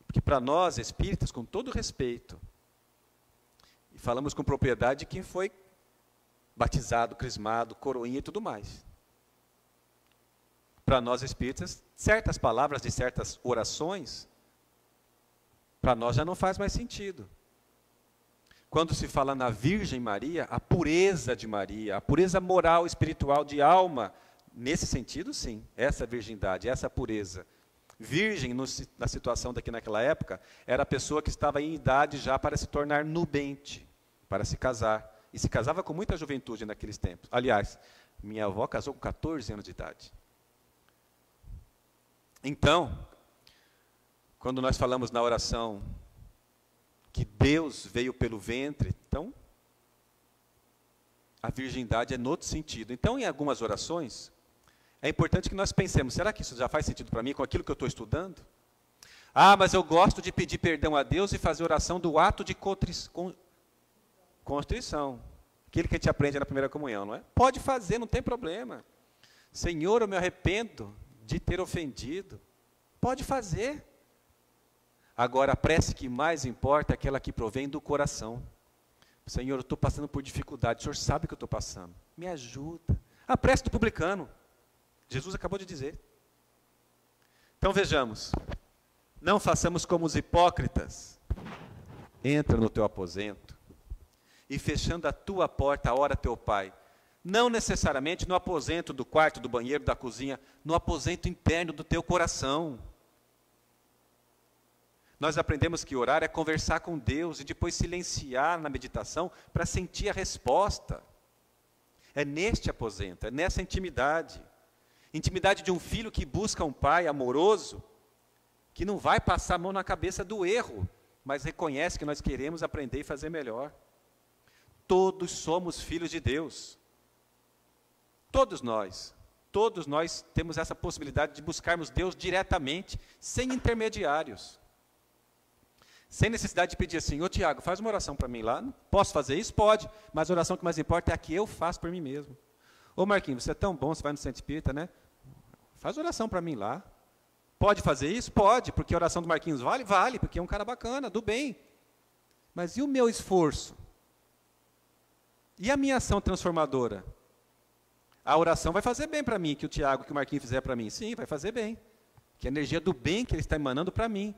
Porque para nós, espíritas, com todo respeito, e falamos com propriedade de quem foi batizado, crismado, coroinha e tudo mais. Para nós espíritas, certas palavras de certas orações, para nós já não faz mais sentido. Quando se fala na Virgem Maria, a pureza de Maria, a pureza moral, espiritual, de alma, nesse sentido, sim, essa virgindade, essa pureza. Virgem, na situação daqui naquela época, era a pessoa que estava em idade já para se tornar nubente, para se casar. E se casava com muita juventude naqueles tempos. Aliás, minha avó casou com 14 anos de idade. Então, quando nós falamos na oração que Deus veio pelo ventre, então, a virgindade é no outro sentido. Então, em algumas orações, é importante que nós pensemos, será que isso já faz sentido para mim com aquilo que eu estou estudando? Ah, mas eu gosto de pedir perdão a Deus e fazer oração do ato de contrição. Aquilo que a gente aprende na primeira comunhão, não é? Pode fazer, não tem problema. Senhor, eu me arrependo de ter ofendido. Pode fazer. Agora, a prece que mais importa é aquela que provém do coração. Senhor, eu estou passando por dificuldade, o Senhor sabe que eu estou passando. Me ajuda. A prece do publicano. Jesus acabou de dizer. Então, vejamos. Não façamos como os hipócritas. Entra no teu aposento e fechando a tua porta, ora teu Pai. Não necessariamente no aposento do quarto, do banheiro, da cozinha, no aposento interno do teu coração. Nós aprendemos que orar é conversar com Deus e depois silenciar na meditação para sentir a resposta. É neste aposento, é nessa intimidade. Intimidade de um filho que busca um pai amoroso, que não vai passar a mão na cabeça do erro, mas reconhece que nós queremos aprender e fazer melhor. Todos somos filhos de Deus. Todos nós temos essa possibilidade de buscarmos Deus diretamente, sem intermediários. Sem necessidade de pedir assim, ô Tiago, faz uma oração para mim lá. Posso fazer isso? Pode, mas a oração que mais importa é a que eu faço por mim mesmo. Ô Marquinhos, você é tão bom, você vai no Centro Espírita, né? Faz oração para mim lá. Pode fazer isso? Pode, porque a oração do Marquinhos vale? Vale, porque é um cara bacana, do bem. Mas e o meu esforço? E a minha ação transformadora? A oração vai fazer bem para mim, que o Tiago, que o Marquinhos fizer para mim. Sim, vai fazer bem. Que a energia do bem que ele está emanando para mim.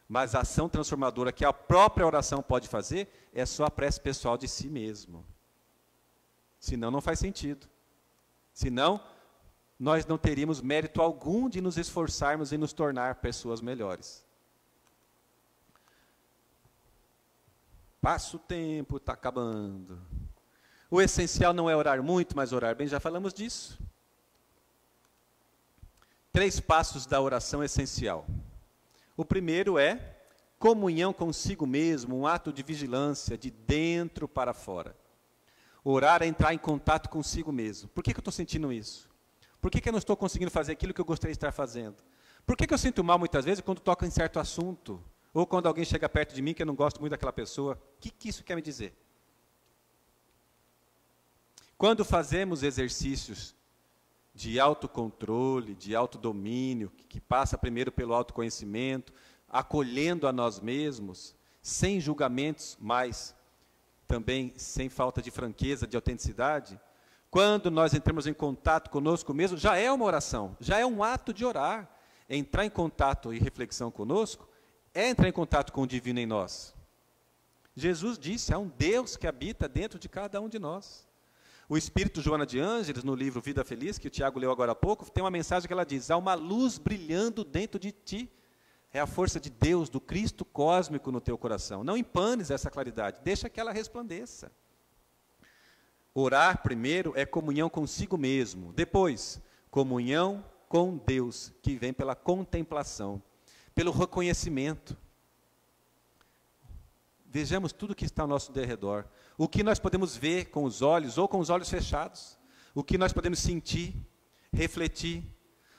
Mas a ação transformadora que a própria oração pode fazer é só a prece pessoal de si mesmo. Senão não faz sentido. Senão, nós não teríamos mérito algum de nos esforçarmos em nos tornar pessoas melhores. Passa o tempo, está acabando. O essencial não é orar muito, mas orar bem, já falamos disso. 3 passos da oração essencial. O primeiro é comunhão consigo mesmo, um ato de vigilância, de dentro para fora. Orar é entrar em contato consigo mesmo. Por que eu estou sentindo isso? Por que eu não estou conseguindo fazer aquilo que eu gostaria de estar fazendo? Por que eu sinto mal muitas vezes quando toco em certo assunto? Ou quando alguém chega perto de mim que eu não gosto muito daquela pessoa? O que isso quer me dizer? Quando fazemos exercícios de autocontrole, de autodomínio, que passa primeiro pelo autoconhecimento, acolhendo a nós mesmos, sem julgamentos, mas também sem falta de franqueza, de autenticidade, quando nós entramos em contato conosco mesmo, já é uma oração, já é um ato de orar. Entrar em contato e reflexão conosco é entrar em contato com o divino em nós. Jesus disse, há um Deus que habita dentro de cada um de nós. O Espírito Joana de Ângeles, no livro Vida Feliz, que o Tiago leu agora há pouco, tem uma mensagem que ela diz, há uma luz brilhando dentro de ti. É a força de Deus, do Cristo cósmico no teu coração. Não empanes essa claridade, deixa que ela resplandeça. Orar primeiro é comunhão consigo mesmo. Depois, comunhão com Deus, que vem pela contemplação, pelo reconhecimento. Vejamos tudo que está ao nosso derredor. O que nós podemos ver com os olhos ou com os olhos fechados. O que nós podemos sentir, refletir.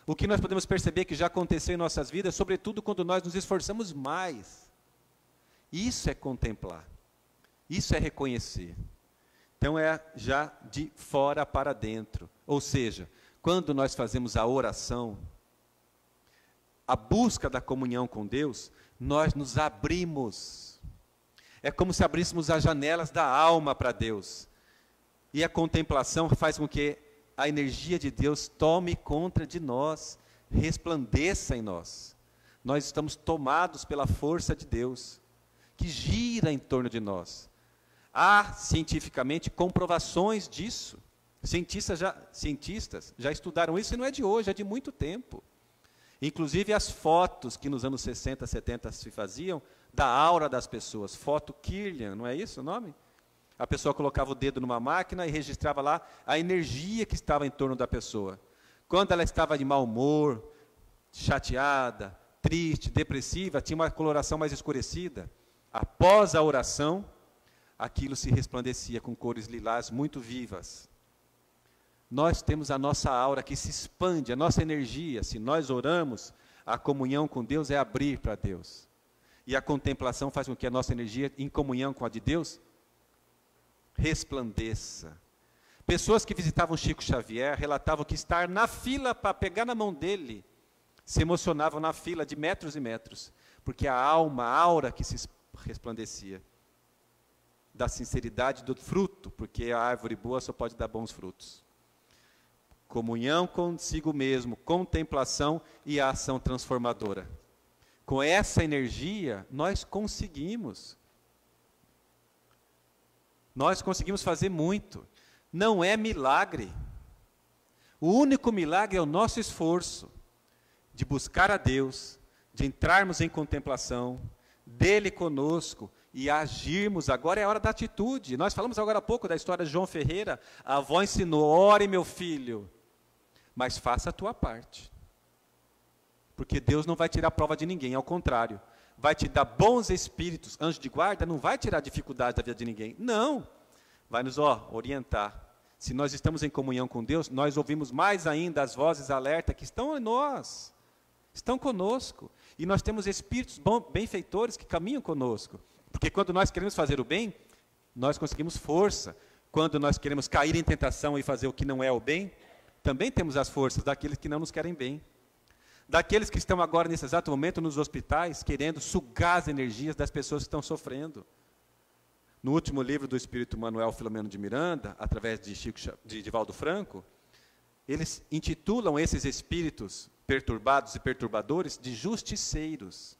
O que nós podemos perceber que já aconteceu em nossas vidas, sobretudo quando nós nos esforçamos mais. Isso é contemplar. Isso é reconhecer. Então é já de fora para dentro. Ou seja, quando nós fazemos a oração, a busca da comunhão com Deus, nós nos abrimos. É como se abríssemos as janelas da alma para Deus. E a contemplação faz com que a energia de Deus tome conta de nós, resplandeça em nós. Nós estamos tomados pela força de Deus, que gira em torno de nós. Há, cientificamente, comprovações disso. Cientistas já estudaram isso, e não é de hoje, é de muito tempo. Inclusive as fotos que nos anos 60, 70 se faziam, da aura das pessoas, foto Kirlian, não é isso o nome? A pessoa colocava o dedo numa máquina e registrava lá a energia que estava em torno da pessoa. Quando ela estava de mau humor, chateada, triste, depressiva, tinha uma coloração mais escurecida. Após a oração, aquilo se resplandecia com cores lilás muito vivas. Nós temos a nossa aura que se expande, a nossa energia. Se nós oramos, a comunhão com Deus é abrir para Deus. E a contemplação faz com que a nossa energia, em comunhão com a de Deus, resplandeça. Pessoas que visitavam Chico Xavier relatavam que estar na fila para pegar na mão dele, se emocionavam na fila de metros e metros, porque a alma, a aura que se resplandecia, da sinceridade do fruto, porque a árvore boa só pode dar bons frutos. Comunhão consigo mesmo, contemplação e a ação transformadora. Com essa energia, nós conseguimos fazer muito. Não é milagre. O único milagre é o nosso esforço de buscar a Deus, de entrarmos em contemplação, dele conosco e agirmos. Agora é a hora da atitude. Nós falamos agora há pouco da história de João Ferreira. A avó ensinou: ore, meu filho, mas faça a tua parte. Porque Deus não vai tirar a prova de ninguém, ao contrário. Vai te dar bons espíritos. Anjo de guarda não vai tirar a dificuldade da vida de ninguém. Não. Vai nos orientar. Se nós estamos em comunhão com Deus, nós ouvimos mais ainda as vozes alerta que estão em nós. Estão conosco. E nós temos espíritos benfeitores que caminham conosco. Porque quando nós queremos fazer o bem, nós conseguimos força. Quando nós queremos cair em tentação e fazer o que não é o bem, também temos as forças daqueles que não nos querem bem. Daqueles que estão agora, nesse exato momento, nos hospitais, querendo sugar as energias das pessoas que estão sofrendo. No último livro do Espírito Manuel Filomeno de Miranda, através de Divaldo Franco, eles intitulam esses espíritos perturbados e perturbadores de justiceiros.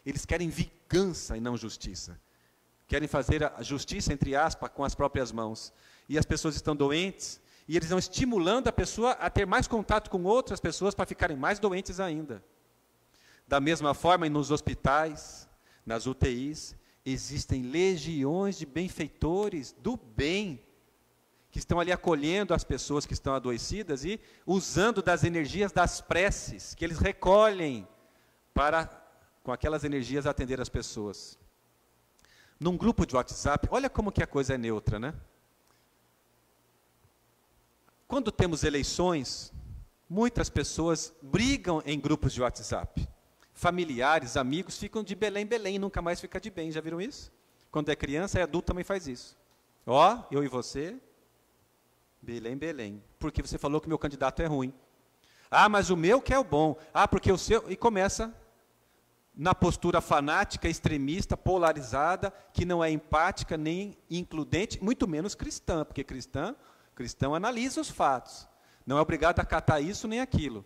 Eles querem vingança e não justiça. Querem fazer a justiça, entre aspas, com as próprias mãos. E as pessoas estão doentes, e eles estão estimulando a pessoa a ter mais contato com outras pessoas para ficarem mais doentes ainda. Da mesma forma, nos hospitais, nas UTIs, existem legiões de benfeitores do bem, que estão ali acolhendo as pessoas que estão adoecidas e usando das energias das preces, que eles recolhem para, com aquelas energias, atender as pessoas. Num grupo de WhatsApp, olha como que a coisa é neutra, né? Quando temos eleições, muitas pessoas brigam em grupos de WhatsApp. Familiares, amigos, ficam de Belém, Belém, nunca mais fica de bem. Já viram isso? Quando é criança, é adulto, também faz isso. Eu e você, Belém, Belém. Porque você falou que meu candidato é ruim. Ah, mas o meu que é o bom. Ah, porque o seu... E começa na postura fanática, extremista, polarizada, que não é empática, nem includente, muito menos cristã, porque cristão analisa os fatos. Não é obrigado a acatar isso nem aquilo,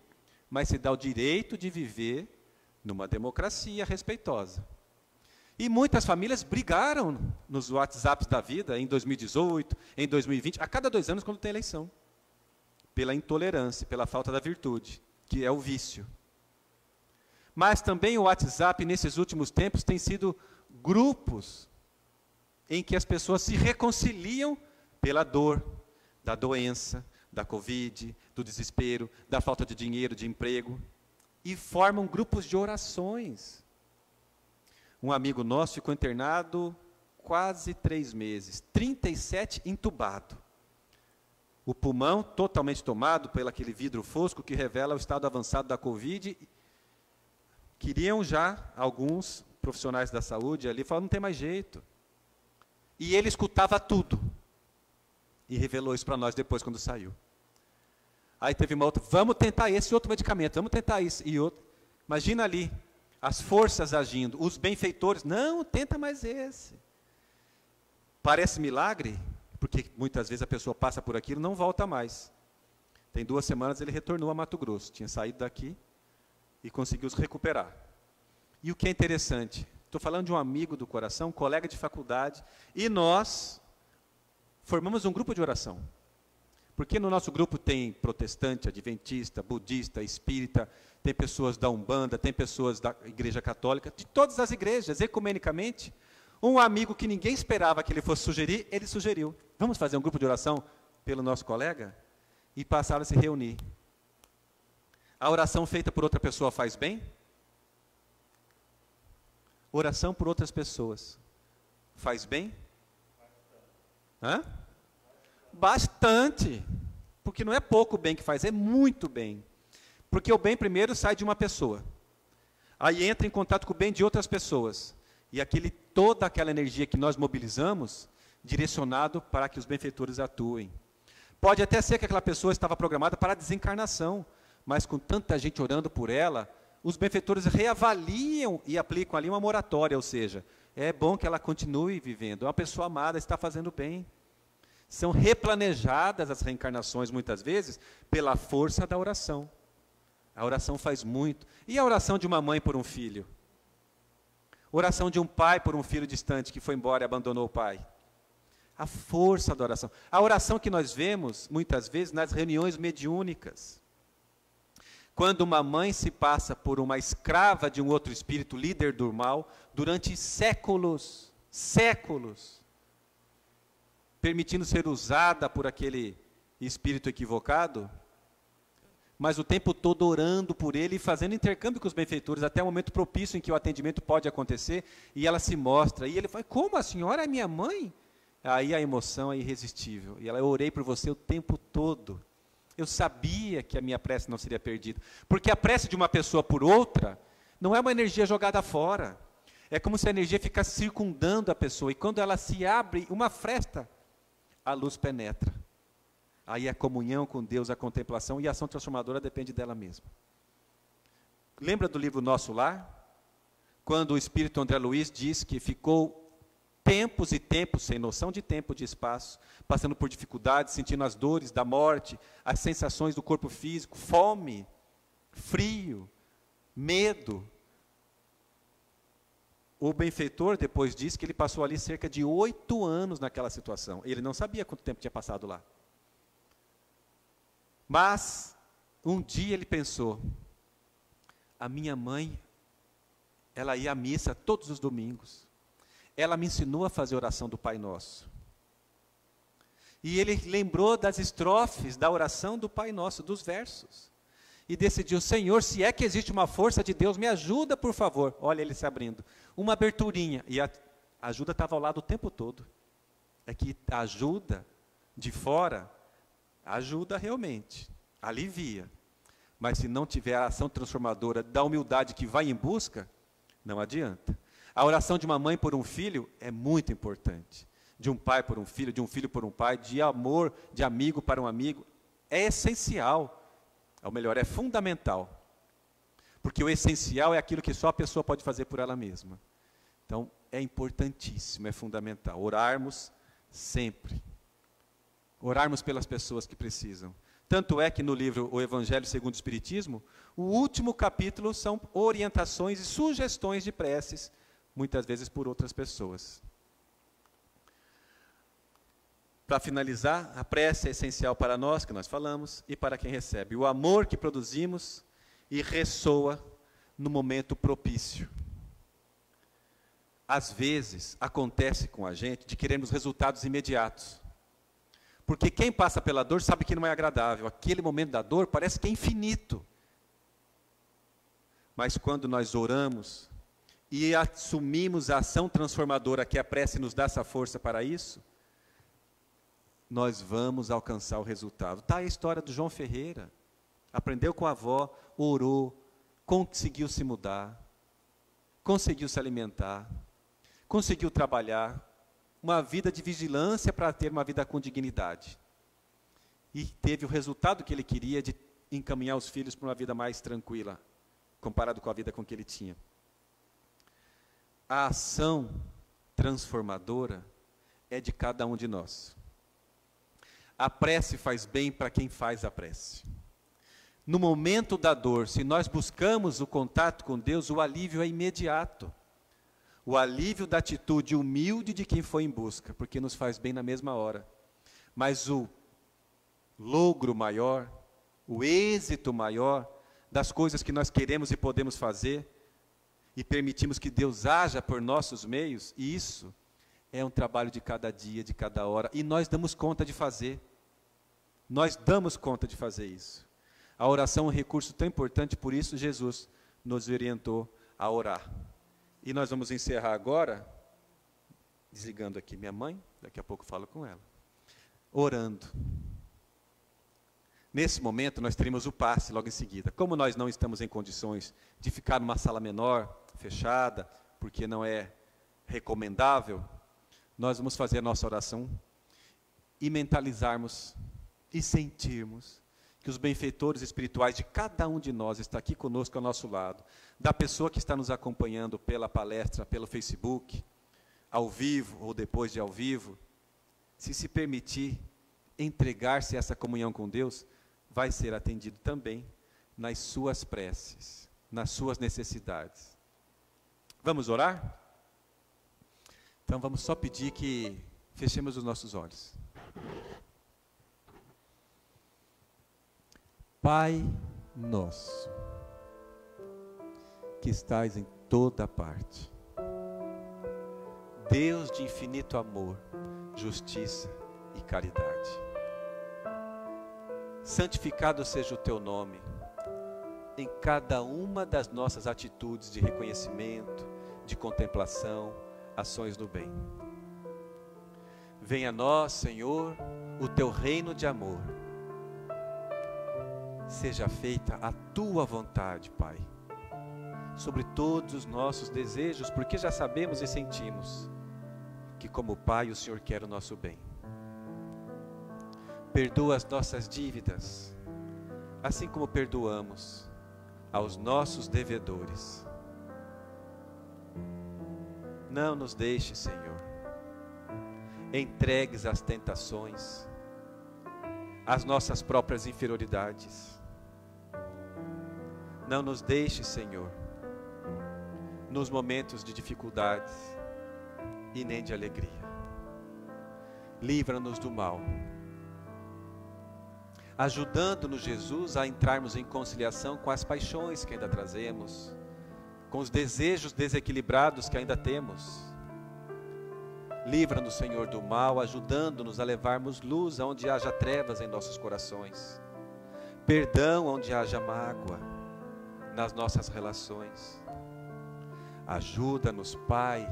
mas se dá o direito de viver numa democracia respeitosa. E muitas famílias brigaram nos WhatsApps da vida, em 2018, em 2020, a cada 2 anos quando tem eleição. Pela intolerância, pela falta da virtude, que é o vício. Mas também o WhatsApp, nesses últimos tempos, tem sido grupos em que as pessoas se reconciliam pela dor, da doença, da Covid, do desespero, da falta de dinheiro, de emprego, e formam grupos de orações. Um amigo nosso ficou internado quase 3 meses, 37 entubado. O pulmão totalmente tomado pelo aquele vidro fosco que revela o estado avançado da Covid. Queriam já, alguns profissionais da saúde ali, falaram, não tem mais jeito. E ele escutava tudo. E revelou isso para nós depois, quando saiu. Aí teve uma outra, vamos tentar esse outro medicamento, vamos tentar isso e outro. Imagina ali, as forças agindo, os benfeitores, não, tenta mais esse. Parece milagre, porque muitas vezes a pessoa passa por aquilo e não volta mais. Tem 2 semanas ele retornou a Mato Grosso, tinha saído daqui e conseguiu se recuperar. E o que é interessante, estou falando de um amigo do coração, um colega de faculdade, e nós formamos um grupo de oração. Porque no nosso grupo tem protestante, adventista, budista, espírita, tem pessoas da Umbanda, tem pessoas da Igreja Católica, de todas as igrejas, ecumenicamente. Um amigo que ninguém esperava que ele fosse sugerir, ele sugeriu. Vamos fazer um grupo de oração pelo nosso colega? E passaram a se reunir. A oração feita por outra pessoa faz bem? Oração por outras pessoas faz bem? Hã? Bastante. Porque não é pouco bem que faz, é muito bem. Porque o bem primeiro sai de uma pessoa. Aí entra em contato com o bem de outras pessoas. E toda aquela energia que nós mobilizamos, direcionado para que os benfeitores atuem. Pode até ser que aquela pessoa estava programada para a desencarnação, mas com tanta gente orando por ela, os benfeitores reavaliam e aplicam ali uma moratória, ou seja, é bom que ela continue vivendo, é uma pessoa amada, está fazendo bem. São replanejadas as reencarnações, muitas vezes, pela força da oração. A oração faz muito. E a oração de uma mãe por um filho? Oração de um pai por um filho distante que foi embora e abandonou o pai? A força da oração. A oração que nós vemos, muitas vezes, nas reuniões mediúnicas. Quando uma mãe se passa por uma escrava de um outro espírito, líder do mal, durante séculos, permitindo ser usada por aquele espírito equivocado, mas o tempo todo orando por ele e fazendo intercâmbio com os benfeitores, até o momento propício em que o atendimento pode acontecer, e ela se mostra, e ele fala, como a senhora é minha mãe? Aí a emoção é irresistível, e ela, eu orei por você o tempo todo, eu sabia que a minha prece não seria perdida, porque a prece de uma pessoa por outra, não é uma energia jogada fora, é como se a energia ficasse circundando a pessoa, e quando ela se abre, uma fresta, a luz penetra. Aí a comunhão com Deus, a contemplação e a ação transformadora depende dela mesma. Lembra do livro Nosso Lar? Quando o espírito André Luiz diz que ficou tempos e tempos, sem noção de tempo e de espaço, passando por dificuldades, sentindo as dores da morte, as sensações do corpo físico, fome, frio, medo. O benfeitor depois diz que ele passou ali cerca de 8 anos naquela situação. Ele não sabia quanto tempo tinha passado lá. Mas, um dia ele pensou, a minha mãe, ela ia à missa todos os domingos. Ela me ensinou a fazer a oração do Pai Nosso. E ele lembrou das estrofes da oração do Pai Nosso, dos versos. E decidiu, Senhor, se é que existe uma força de Deus, me ajuda, por favor. Olha ele se abrindo. Uma aberturinha. E a ajuda estava ao lado o tempo todo. É que a ajuda de fora ajuda realmente, alivia. Mas se não tiver a ação transformadora da humildade que vai em busca, não adianta. A oração de uma mãe por um filho é muito importante. De um pai por um filho, de um filho por um pai, de amor, de amigo para um amigo. É essencial. Ou melhor, é fundamental. Porque o essencial é aquilo que só a pessoa pode fazer por ela mesma. Então, é importantíssimo, é fundamental. Orarmos sempre. Orarmos pelas pessoas que precisam. Tanto é que no livro O Evangelho segundo o Espiritismo, o último capítulo são orientações e sugestões de preces, muitas vezes por outras pessoas. Para finalizar, a prece é essencial para nós, que nós falamos, e para quem recebe. O amor que produzimos e ressoa no momento propício. Às vezes, acontece com a gente de queremos resultados imediatos. Porque quem passa pela dor sabe que não é agradável. Aquele momento da dor parece que é infinito. Mas quando nós oramos e assumimos a ação transformadora que a prece nos dá essa força para isso, nós vamos alcançar o resultado. Está a história do João Ferreira. Aprendeu com a avó, orou, conseguiu se mudar, conseguiu se alimentar, conseguiu trabalhar, uma vida de vigilância para ter uma vida com dignidade. E teve o resultado que ele queria de encaminhar os filhos para uma vida mais tranquila, comparado com a vida com que ele tinha. A ação transformadora é de cada um de nós. A prece faz bem para quem faz a prece. No momento da dor, se nós buscamos o contato com Deus, o alívio é imediato. O alívio da atitude humilde de quem foi em busca, porque nos faz bem na mesma hora. Mas o logro maior, o êxito maior das coisas que nós queremos e podemos fazer, e permitimos que Deus haja por nossos meios, e isso é um trabalho de cada dia, de cada hora, e nós damos conta de fazer. Nós damos conta de fazer isso. A oração é um recurso tão importante, por isso Jesus nos orientou a orar. E nós vamos encerrar agora, desligando aqui minha mãe, daqui a pouco falo com ela, orando. Nesse momento nós teremos o passe logo em seguida. Como nós não estamos em condições de ficar numa sala menor, fechada, porque não é recomendável, nós vamos fazer a nossa oração e mentalizarmos e sentirmos que os benfeitores espirituais de cada um de nós está aqui conosco ao nosso lado, da pessoa que está nos acompanhando pela palestra, pelo Facebook, ao vivo ou depois de ao vivo, se permitir entregar-se a essa comunhão com Deus, vai ser atendido também nas suas preces, nas suas necessidades. Vamos orar? Então vamos só pedir que fechemos os nossos olhos. Pai nosso, que estais em toda parte, Deus de infinito amor, justiça e caridade, santificado seja o teu nome em cada uma das nossas atitudes de reconhecimento, de contemplação, ações do bem. Venha a nós, Senhor, o teu reino de amor. Seja feita a tua vontade, Pai, sobre todos os nossos desejos, porque já sabemos e sentimos que, como Pai, o Senhor quer o nosso bem. Perdoa as nossas dívidas, assim como perdoamos aos nossos devedores. Não nos deixe, Senhor, entregues às tentações, às nossas próprias inferioridades. Não nos deixe, Senhor, nos momentos de dificuldades e nem de alegria. Livra-nos do mal, ajudando-nos, Jesus, a entrarmos em conciliação com as paixões que ainda trazemos, com os desejos desequilibrados que ainda temos. Livra-nos, Senhor, do mal, ajudando-nos a levarmos luz aonde haja trevas em nossos corações, perdão onde haja mágoa nas nossas relações. Ajuda-nos, Pai,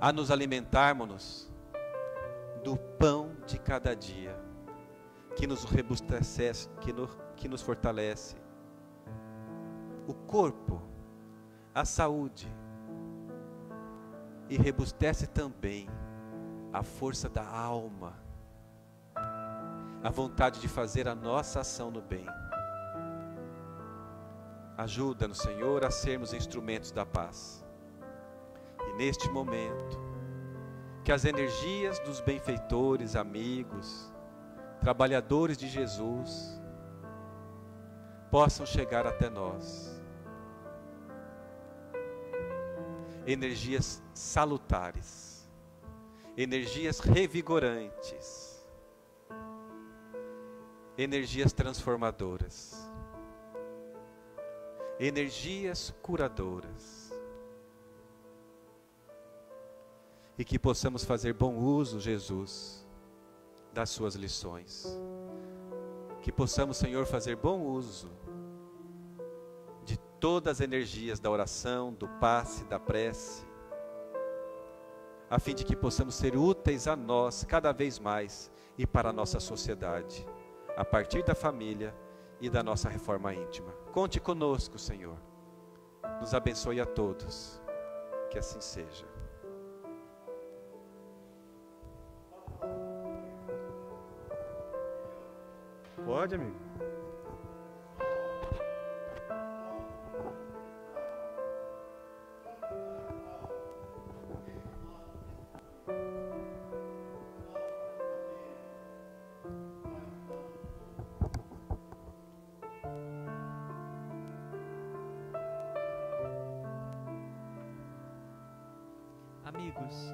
a nos alimentarmos do pão de cada dia, que nos robustece, que nos fortalece o corpo, a saúde, e robustece também a força da alma, a vontade de fazer a nossa ação no bem. Ajuda-nos, Senhor, a sermos instrumentos da paz. E neste momento, que as energias dos benfeitores, amigos, trabalhadores de Jesus, possam chegar até nós. Energias salutares, energias revigorantes, energias transformadoras. energias curadoras. E que possamos fazer bom uso, Jesus, das suas lições. Que possamos, Senhor, fazer bom uso de todas as energias da oração, do passe, da prece, a fim de que possamos ser úteis a nós cada vez mais e para a nossa sociedade, a partir da família e da nossa reforma íntima. Conte conosco, Senhor. Nos abençoe a todos. Que assim seja. Pode, amigo. Amigos,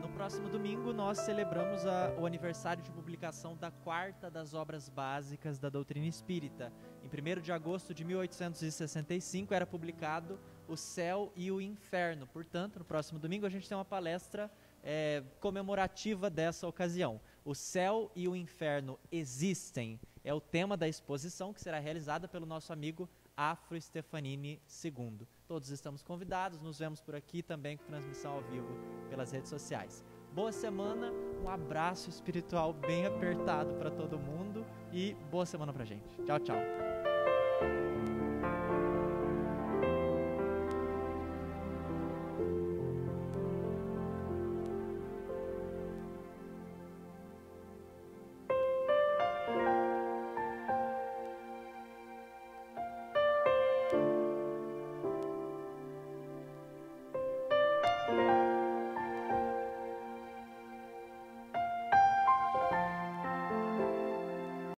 no próximo domingo nós celebramos o aniversário de publicação da quarta das obras básicas da doutrina espírita. Em 1º de agosto de 1865 era publicado O Céu e o Inferno. Portanto, no próximo domingo a gente tem uma palestra comemorativa dessa ocasião. O Céu e o Inferno existem. É o tema da exposição que será realizada pelo nosso amigo Afro Stefanini II. Todos estamos convidados, nos vemos por aqui também com transmissão ao vivo pelas redes sociais. Boa semana, um abraço espiritual bem apertado para todo mundo e boa semana pra gente. Tchau, tchau.